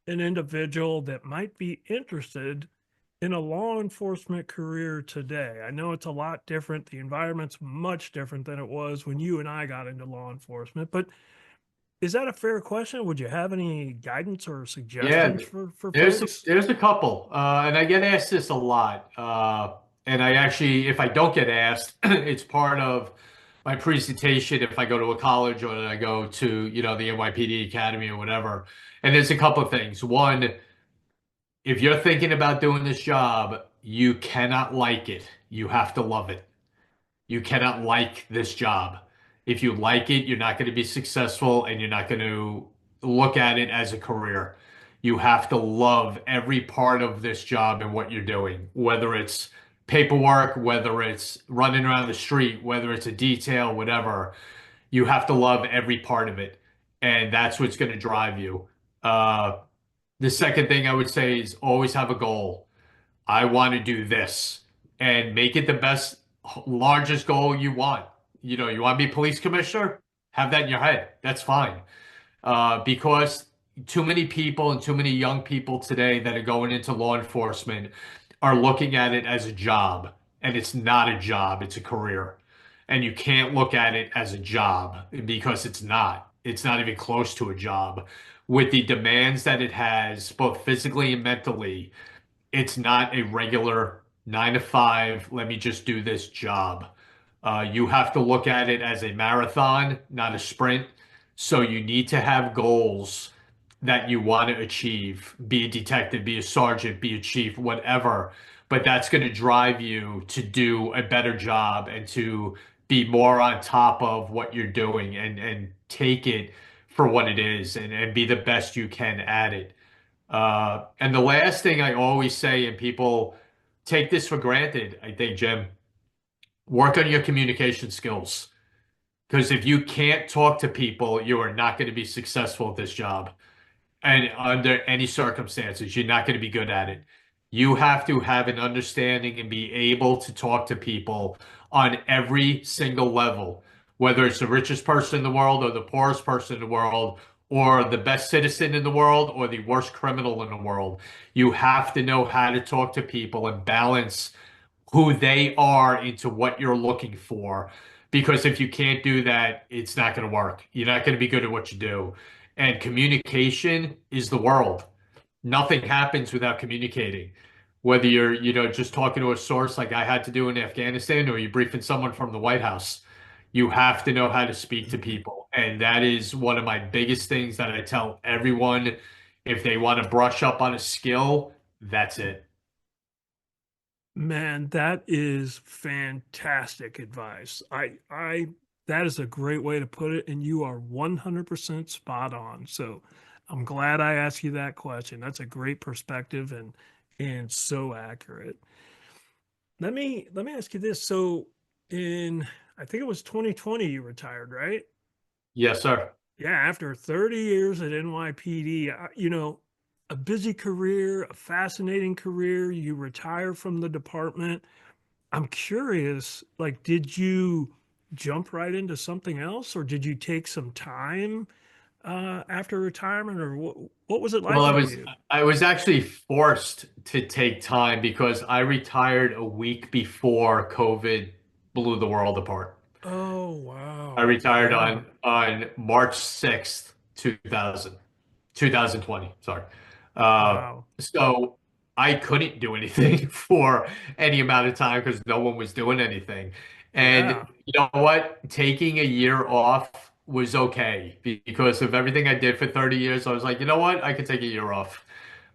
an individual that might be interested in a law enforcement career today? I know it's a lot different. The environment's much different than it was when you and I got into law enforcement, but is that a fair question? Would you have any guidance or Yeah, suggestions for there's a, folks? there's a couple, and I get asked this a lot. And I actually, if I don't get asked, it's part of my presentation if I go to a college or I go to, the NYPD Academy or whatever. And there's a couple of things. One, if you're thinking about doing this job, you cannot like it. You have to love it. You cannot like this job. If you like it, you're not going to be successful and you're not going to look at it as a career. You have to love every part of this job and what you're doing, whether it's paperwork, whether it's running around the street, whether it's a detail, whatever. You have to love every part of it. And that's what's going to drive you. Uh, the second thing I would say is always have a goal. I want to do this and make it the best, largest goal you want. You want to be police commissioner? Have that in your head. That's fine. Because too many people and too many young people today that are going into law enforcement are looking at it as a job, and it's not a job, it's a career. And you can't look at it as a job because it's not. It's not even close to a job. With the demands that it has, both physically and mentally, it's not a regular 9 to 5, let me just do this job. You have to look at it as a marathon, not a sprint. So you need to have goals that you want to achieve. Be a detective, be a sergeant, be a chief, whatever. But that's going to drive you to do a better job and to be more on top of what you're doing and take it for what it is and be the best you can at it. And the last thing I always say, and people take this for granted, I think, Jim, work on your communication skills. Because if you can't talk to people, you are not going to be successful at this job. And under any circumstances, you're not going to be good at it. You have to have an understanding and be able to talk to people on every single level, whether it's the richest person in the world or the poorest person in the world, or the best citizen in the world or the worst criminal in the world. You have to know how to talk to people and balance who they are into what you're looking for. Because if you can't do that, it's not going to work. You're not going to be good at what you do. And communication is the world. Nothing happens without communicating. Whether you're, just talking to a source like I had to do in Afghanistan, or you're briefing someone from the White House, you have to know how to speak to people. And that is one of my biggest things that I tell everyone. If they want to brush up on a skill, that's it. Man, that is fantastic advice. That is a great way to put it, and you are 100% spot on. So I'm glad I asked you that question. That's a great perspective and so accurate. Let me ask you this. So in I think it was 2020 you retired, right? Yes, sir. Yeah, after 30 years at NYPD, a busy career, a fascinating career, you retire from the department. I'm curious, like, did you jump right into something else, or did you take some time after retirement, or what was it Well, like I for was you? I was actually forced to take time because I retired a week before COVID blew the world apart. Oh, I wow. retired Yeah. on March 6th, 2020. Sorry. Uh, Wow. so I couldn't do anything for any amount of time because no one was doing anything. And Yeah. you know what? Taking a year off was okay because of everything I did for 30 years. I was like, you know what? I could take a year off.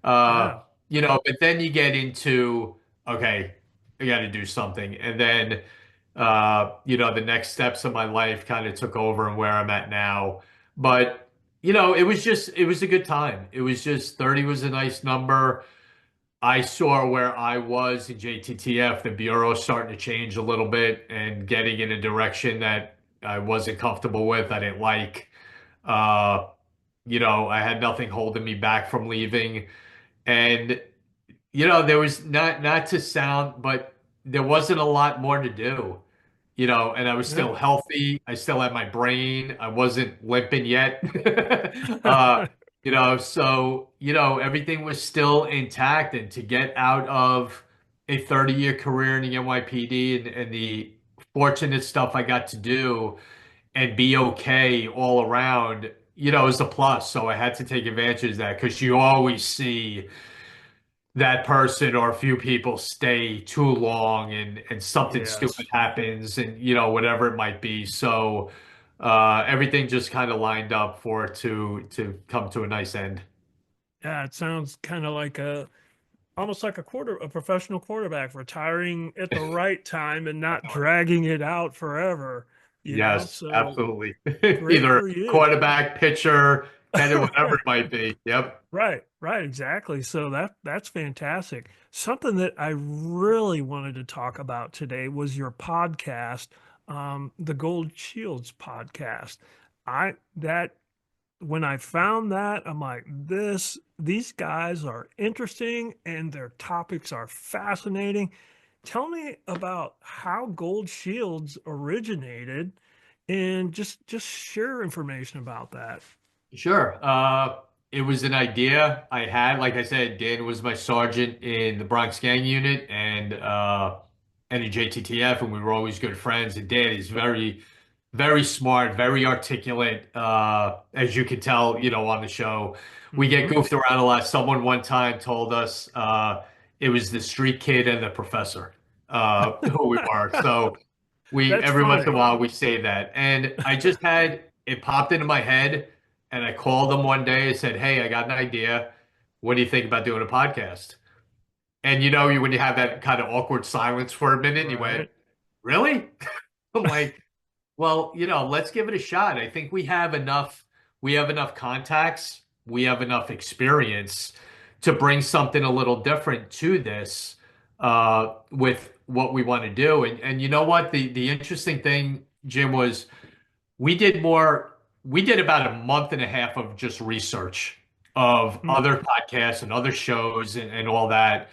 Uh, Yeah. but then you get into, okay, I got to do something. And then, the next steps of my life kind of took over and where I'm at now. But, it was a good time. It was just 30 was a nice number. I saw where I was in JTTF, the bureau starting to change a little bit and getting in a direction that I wasn't comfortable with. I didn't like. Uh, I had nothing holding me back from leaving. And there was not to sound, but there wasn't a lot more to do, and I was Yeah. still healthy. I still had my brain. I wasn't limping yet. uh, everything was still intact. And to get out of a 30-year career in the NYPD and the fortunate stuff I got to do and be okay all around, is a plus. So I had to take advantage of that because you always see that person or a few people stay too long and something stupid Yes. happens and whatever it might be. So everything just kind of lined up for it to come to a nice end. Yeah, it sounds kind of like almost like a professional quarterback retiring at the right time and not dragging it out forever, Yes, So absolutely. great Either for you. quarterback, pitcher, catcher, whatever it Right. might be. Yep. Right, right, exactly. So that's fantastic. Something that I really wanted to talk about today was your podcast, the Gold Shields podcast. I that when I found that, I'm like, these guys are interesting and their topics are fascinating. Tell me about how Gold Shields originated and just share information about that. Sure. It was an idea I had. Like I said, Dan was my sergeant in the Bronx Gang Unit and in JTTF, and we were always good friends. And Dan is very, very smart, very articulate. As you can tell, on the show, we get Hmm. goofed around a lot. Someone one time told us it was the street kid and the professor who we were. So we That's every once in a funny. while we say that. And I just had it popped into my head. And I called them one day and said, "Hey, I got an idea. What do you think about doing a podcast?" And when you have that kind of awkward silence for a minute, and he went, Right. "Really?" I'm like, "Well, let's give it a shot. I think we have enough contacts, we have enough experience to bring something a little different to this with what we want to do." And you know what? The interesting thing, Jim, was we did about a month and a half of just research of Hmm. other podcasts and other shows and all that.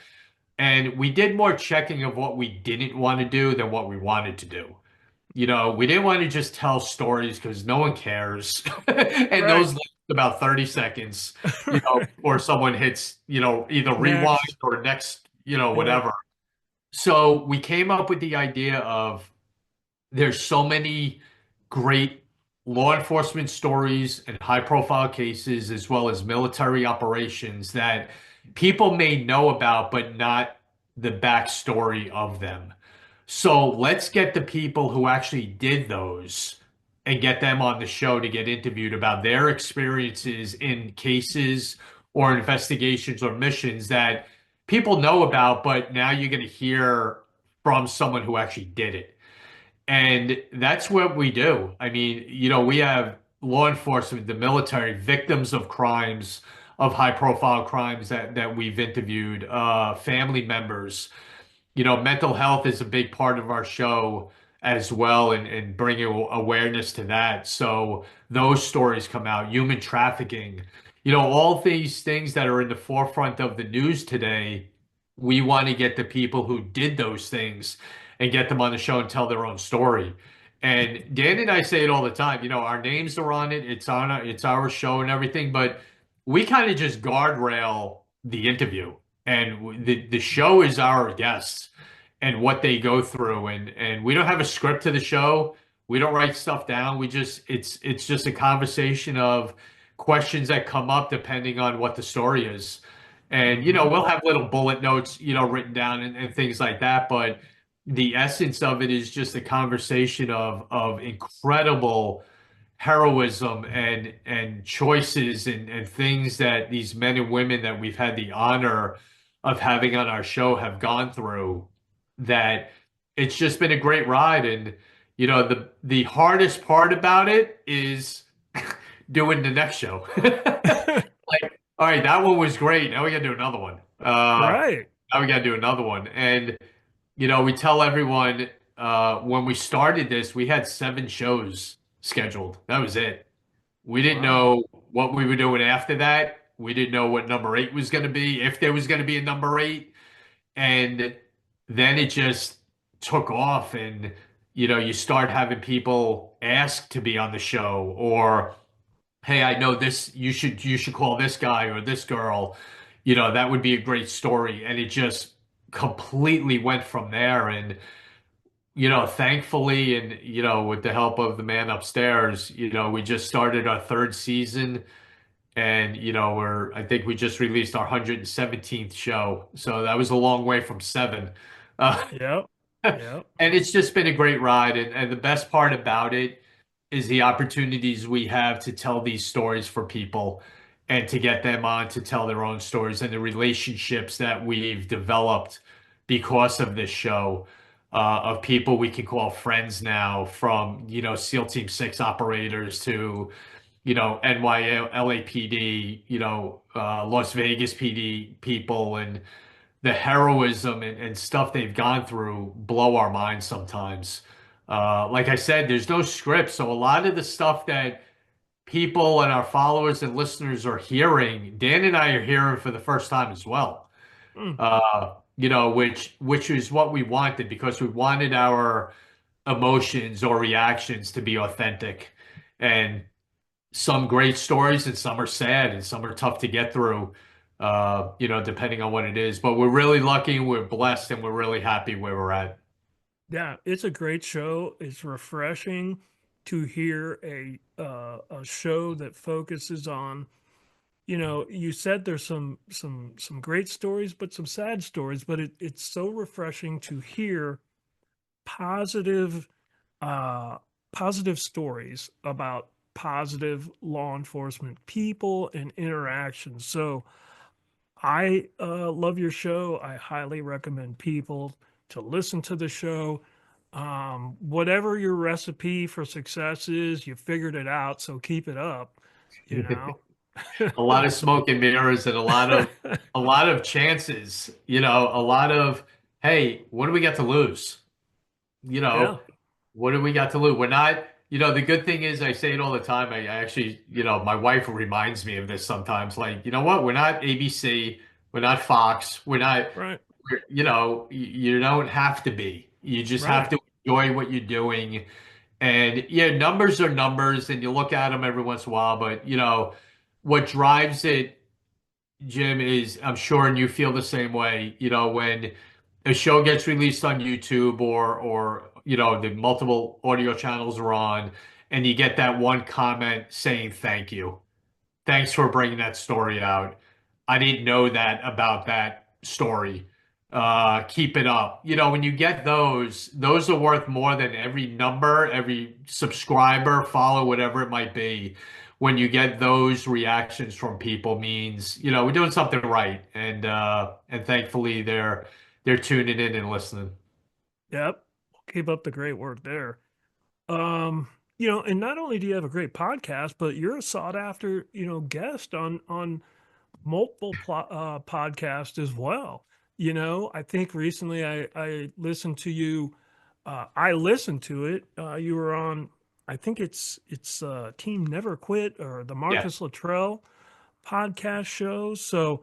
And we did more checking of what we didn't want to do than what we wanted to do. We didn't want to just tell stories because no one cares. And Right. those last about 30 seconds, Right. before someone hits, either rewind Next. or next, Yep. whatever. So we came up with the idea of there's so many great law enforcement stories and high profile cases, as well as military operations that people may know about, but not the backstory of them. So let's get the people who actually did those and get them on the show to get interviewed about their experiences in cases or investigations or missions that people know about, but now you're going to hear from someone who actually did it. And that's what we do. I mean, we have law enforcement, the military, victims of crimes, of high profile crimes that we've interviewed, family members. Mental health is a big part of our show as well, and bringing awareness to that. So those stories come out, human trafficking, all these things that are in the forefront of the news today. We want to get the people who did those things and get them on the show and tell their own story. And Dan and I say it all the time, our names are on it. It's our show and everything, but we kind of just guardrail the interview, and the show is our guests and what they go through, and we don't have a script to the show. We don't write stuff down. It's just a conversation of questions that come up depending on what the story is. And Hmm. we'll have little bullet notes, written down, and things like that, but the essence of it is just a conversation of incredible heroism and choices and things that these men and women that we've had the honor of having on our show have gone through, that it's just been a great ride. And the hardest part about it is doing the next show. Like, all right, that one was great. Now we got to do another one. Right. Now we got to do another one. And we tell everyone, when we started this, we had 7 shows scheduled. That was it. We didn't Wow. know what we were doing after that. We didn't know what number 8 was going to be, if there was going to be a number 8. And then it just took off. And, you start having people ask to be on the show, or, hey, I know this, you should call this guy or this girl. That would be a great story. And it just completely went from there. And thankfully, and with the help of the man upstairs, we just started our 3rd season, and I think we just released our 117th show. So that was a long way from 7. Uh, Yep. Yep. and it's just been a great ride. And the best part about it is the opportunities we have to tell these stories for people and to get them on to tell their own stories, and the relationships that we've developed because of this show, of people we can call friends now, from, SEAL Team 6 operators to, NYLAPD, Las Vegas PD people, and the heroism and stuff they've gone through blow our minds sometimes. Like I said, there's no script. So a lot of the stuff that people and our followers and listeners are hearing, Dan and I are hearing for the first time as well. Mm. Which is what we wanted, because we wanted our emotions or reactions to be authentic. And some great stories, and some are sad, and some are tough to get through, depending on what it is. But we're really lucky, and we're blessed, and we're really happy where we're at. Yeah, it's a great show. It's refreshing to hear a show that focuses on, you said there's some great stories, but some sad stories, but it's so refreshing to hear positive uh positive stories about positive law enforcement people and interactions. So I love your show. I highly recommend people to listen to the show. Whatever your recipe for success is, you figured it out, so keep it up, you know. A lot of smoke and mirrors, and a lot of chances, a lot of, hey, what do we got to lose? You Yeah, know, what do we got to lose? We're not, the good thing is, I say it all the time. I actually, my wife reminds me of this sometimes. Like, you know what? We're not ABC. We're not Fox. We're not, right, you don't have to be. You just have right. to enjoy what you're doing. And yeah, numbers are numbers, and you look at them every once in a while. But, what drives it, Jim, is, I'm sure, and you feel the same way, when a show gets released on YouTube, or the multiple audio channels are on, and you get that one comment saying thank you. Thanks for bringing that story out. I didn't know that about that story. Keep it up. You know, when you get those are worth more than every number, every subscriber, follow, whatever it might be. When you get those reactions from people means, you know, we're doing something right. And thankfully they're tuning in and listening. Yep. Keep up the great work there. Um, and not only do you have a great podcast, but you're a sought after, guest on multiple podcasts as well. I think recently I listened to you. I listened to it. You were on, I think it's Team Never Quit or the Yeah. Marcus Luttrell podcast show. So,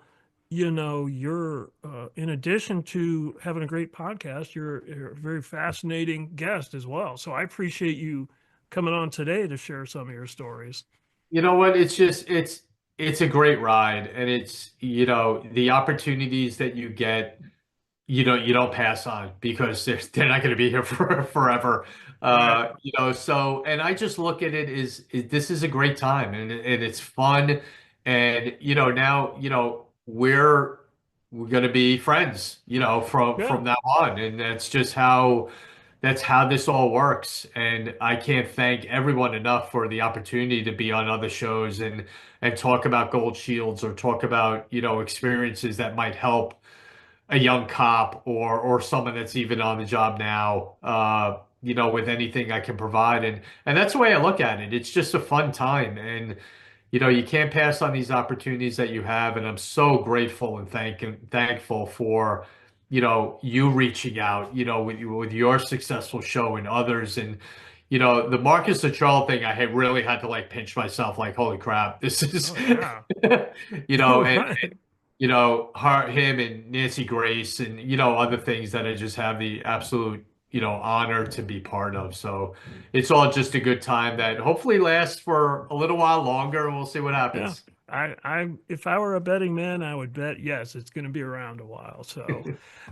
you're in addition to having a great podcast, you're a very fascinating guest as well. So I appreciate you coming on today to share some of your stories. You know what? It's a great ride, and it's, you know, the opportunities that you get, you don't pass on because they're not going to be here for forever. Right. You know, so and I just look at it as this is a great time, and it's fun, and you know now we're going to be friends, you know, Yeah. from now on, and that's how this all works. And I can't thank everyone enough for the opportunity to be on other shows and talk about gold shields or talk about, you know, experiences that might help a young cop or someone that's even on the job now. You know, with anything I can provide, and that's the way I look at it. It's just a fun time, and you know, you can't pass on these opportunities that you have. And I'm so grateful and thankful for, you know, you reaching out, you know, with your successful show and others. And, you know, the Marcus Luttrell thing, I had really had to like pinch myself, like, holy crap, this is, Oh yeah. you know, and, Right. you know, him and Nancy Grace and, you know, other things that I just have the absolute, you know, honor to be part of. So it's all just a good time that hopefully lasts for a little while longer, and we'll see what Yeah. happens. If I were a betting man, I would bet yes, it's going to be around a while. So,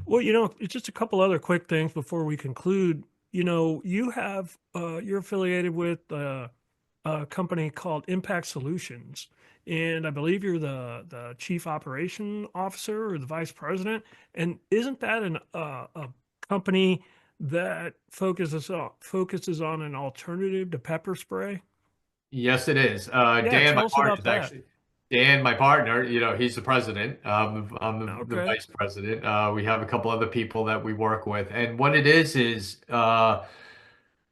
well, it's just a couple other quick things before we conclude. You're affiliated with a company called Impact Solutions, and I believe you're the chief operation officer or the vice president. And isn't that a company that focuses on an alternative to pepper spray? Yes, it is. Yeah, tell us about that. Dan, my partner, you know, he's the president. I'm the Okay. vice president. We have a couple other people that we work with. And what it is,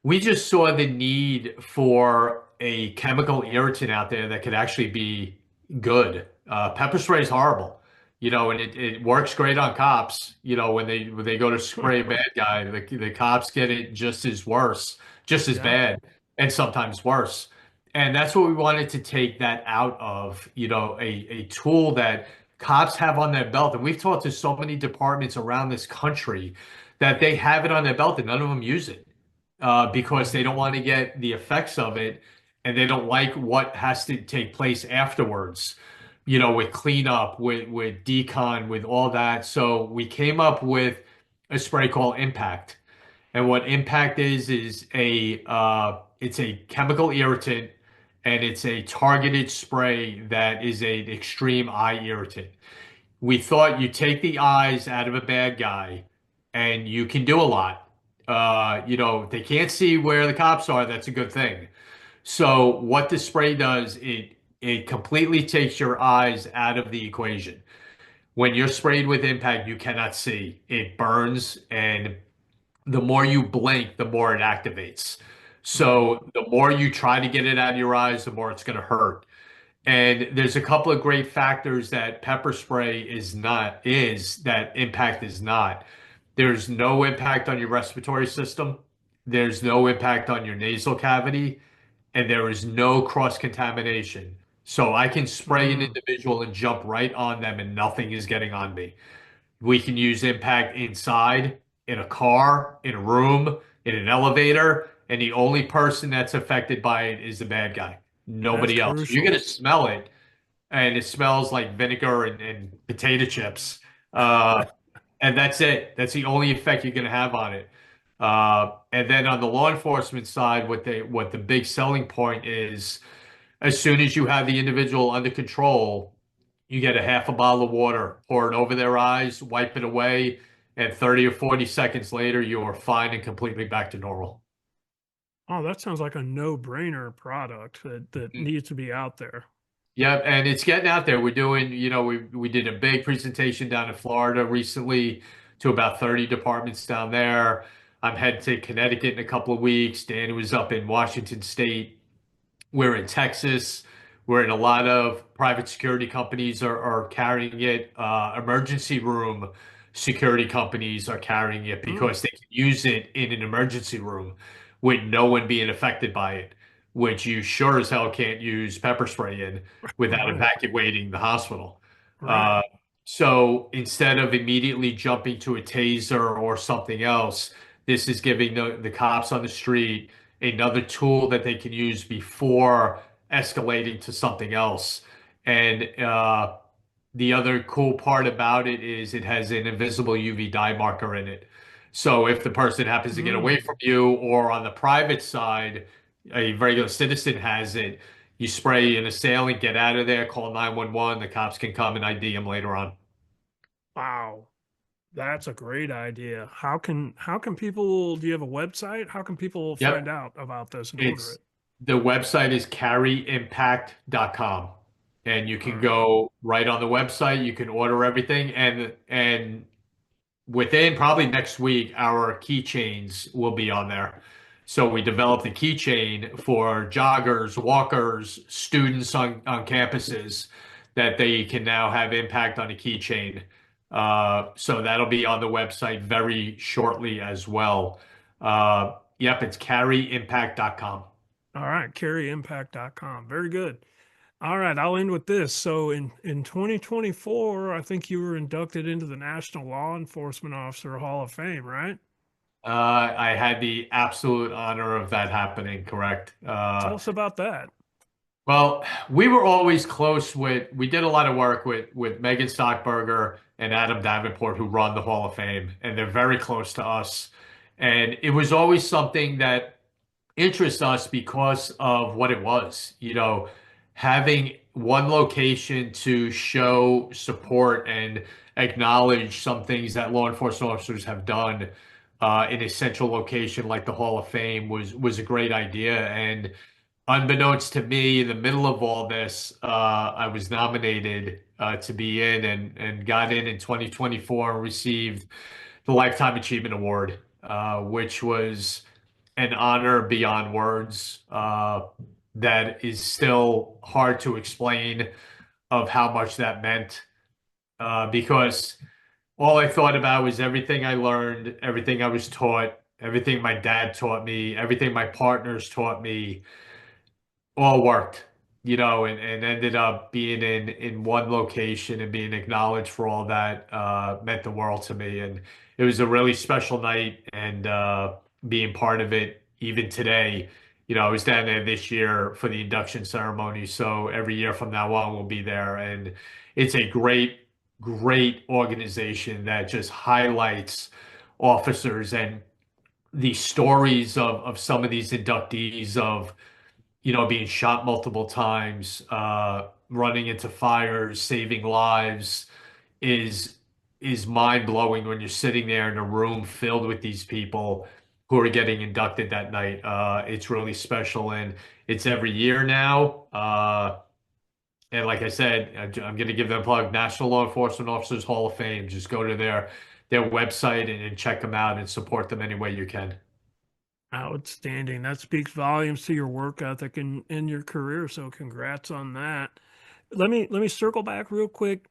we just saw the need for a chemical irritant out there that could actually be good. Pepper spray is horrible, you know, and it works great on cops. You know, when they go to spray a bad guy, the cops get it just as Yeah. bad, and sometimes worse. And that's what we wanted to take that out of, you know, a tool that cops have on their belt. And we've talked to so many departments around this country that they have it on their belt and none of them use it because they don't want to get the effects of it and they don't like what has to take place afterwards, you know, with cleanup, with decon, with all that. So we came up with a spray called Impact. And what Impact is it's a chemical irritant and it's a targeted spray that is an extreme eye irritant. We thought you take the eyes out of a bad guy and you can do a lot. You know, they can't see where the cops are. That's a good thing. So what the spray does, it completely takes your eyes out of the equation. When you're sprayed with impact, you cannot see. It burns, and the more you blink, the more it activates. Mm. So the more you try to get it out of your eyes, the more it's going to hurt. And there's a couple of great factors that pepper spray is that impact is not. There's no impact on your respiratory system. There's no impact on your nasal cavity, and there is no cross contamination. So I can spray an Mm. individual and jump right on them and nothing is getting on me. We can use impact inside, in a car, in a room, in an elevator, and the only person that's affected by it is the bad guy. That's Nobody else. You're crucial. gonna smell it, and it smells like vinegar and potato chips. Uh, and that's it. That's the only effect you're gonna have on it. And then on the law enforcement side, what the big selling point is, as soon as you have the individual under control, you get a half a bottle of water, pour it over their eyes, wipe it away, and 30 or 40 seconds later, you are fine and completely back to normal. Oh, that sounds like a no-brainer product that needs to be out there. Yeah, and it's getting out there. We're doing, we did a big presentation down in Florida recently to about 30 departments down there. I'm headed to Connecticut in a couple of weeks. Danny was up in Washington State. We're in Texas. We're in a lot of private security companies are carrying it. Emergency room security companies are carrying it Mm, because they can use it in an emergency room with no one being affected by it, which you sure as hell can't use pepper spray in without right, evacuating the hospital. right. Uh, so instead of immediately jumping to a taser or something else, this is giving the cops on the street another tool that they can use before escalating to something else. And the other cool part about it is it has an invisible UV dye marker in it. So if the person happens to get away Mm. from you, or on the private side, a regular citizen has it, you spray an assailant, get out of there, call 911, the cops can come and ID him later on. Wow, that's a great idea. How can people, do you have a website? How can people find Yep. out about this and order It's it? the website is carryimpact.com, and you All can right. go right on the website. You can order everything, and within probably next week, our keychains will be on there. So we developed a keychain for joggers, walkers, students on campuses that they can now have impact on a keychain. So that'll be on the website very shortly as well. Yep, it's carryimpact.com. All right, carryimpact.com. Very good. All right, I'll end with this. So in 2024, I think you were inducted into the National Law Enforcement Officer Hall of Fame, right? I had the absolute honor of that happening, correct? Tell us about that. Well, we were always close we did a lot of work with Megan Stockberger and Adam Davenport, who run the Hall of Fame, and they're very close to us. And it was always something that interests us because of what it was, having one location to show support and acknowledge some things that law enforcement officers have done in a central location like the Hall of Fame was a great idea. And unbeknownst to me, in the middle of all this, I was nominated to be in and got in 2024 and received the Lifetime Achievement Award, which was an honor beyond words. That is still hard to explain of how much that meant, because all I thought about was everything I learned, everything I was taught, everything my dad taught me, everything my partners taught me all worked, and ended up being in one location and being acknowledged for all that meant the world to me. And it was a really special night, and being part of it even today. I was down there this year for the induction ceremony, so every year from now on we'll be there. And it's a great, great organization that just highlights officers and the stories of some of these inductees of being shot multiple times, running into fires, saving lives is is mind blowing when you're sitting there in a room filled with these people who are getting inducted that night. It's really special, and it's every year now. And like I said, I'm going to give them a plug. National Law Enforcement Officers Hall of Fame. Just go to their website and check them out and support them any way you can. Outstanding. That speaks volumes to your work ethic and your career. So congrats on that. Let me circle back real quick.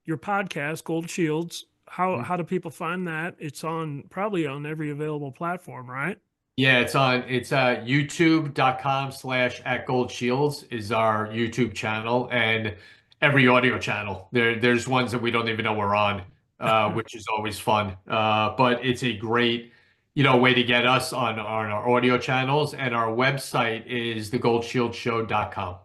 Your podcast, Gold Shields. How do people find that? It's on probably on every available platform, right? Yeah, it's youtube.com/ at Gold Shields is our YouTube channel, and every audio channel. There's ones that we don't even know we're on, which is always fun. But it's a great, way to get us on our audio channels, and our website is thegoldshieldshow.com.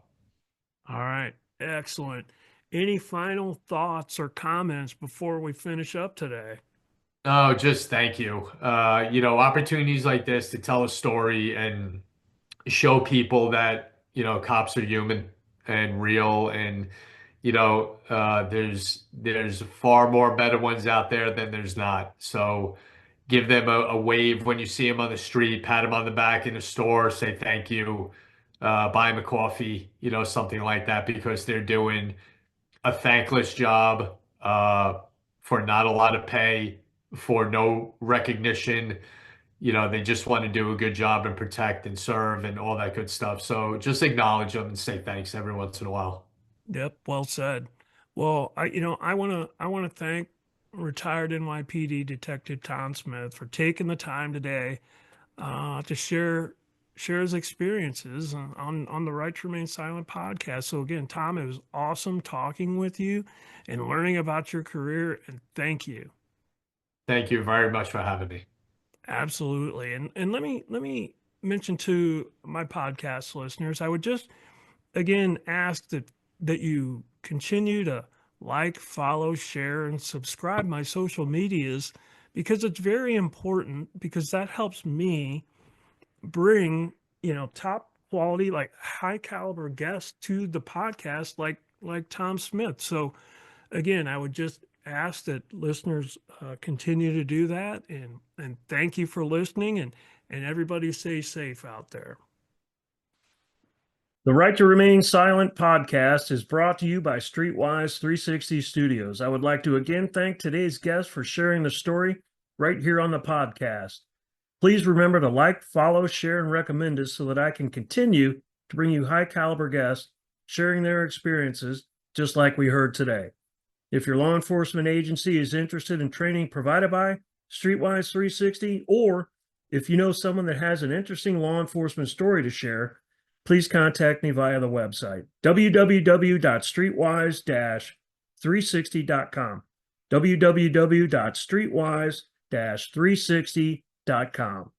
All right. Excellent. Any final thoughts or comments before we finish up today? Oh, just thank you. Opportunities like this to tell a story and show people that, cops are human and real, and there's far more better ones out there than there's not. So give them a wave when you see them on the street, pat them on the back in the store, say thank you, buy them a coffee, something like that, because they're doing a thankless job for not a lot of pay, for no recognition. They just want to do a good job and protect and serve and all that good stuff. So just acknowledge them and say thanks every once in a while. Yep, well said. Well, I want to thank retired NYPD Detective Tom Smith for taking the time today to share his experiences on the Right to Remain Silent podcast. So again, Tom, it was awesome talking with you and learning about your career, and thank you. Thank you very much for having me. Absolutely. And let me mention to my podcast listeners, I would just again ask that you continue to like, follow, share, and subscribe my social medias because it's very important because that helps me bring, top quality, like high caliber guests to the podcast like Tom Smith. So again, I would just ask that listeners continue to do that, and thank you for listening, and everybody stay safe out there. The Right to Remain Silent podcast is brought to you by Streetwise 360 Studios. I would like to again thank today's guest for sharing the story right here on the podcast. Please remember to like, follow, share, and recommend us so that I can continue to bring you high caliber guests sharing their experiences just like we heard today. If your law enforcement agency is interested in training provided by Streetwise 360, or if you know someone that has an interesting law enforcement story to share, please contact me via the website, www.streetwise-360.com, www.streetwise-360.com.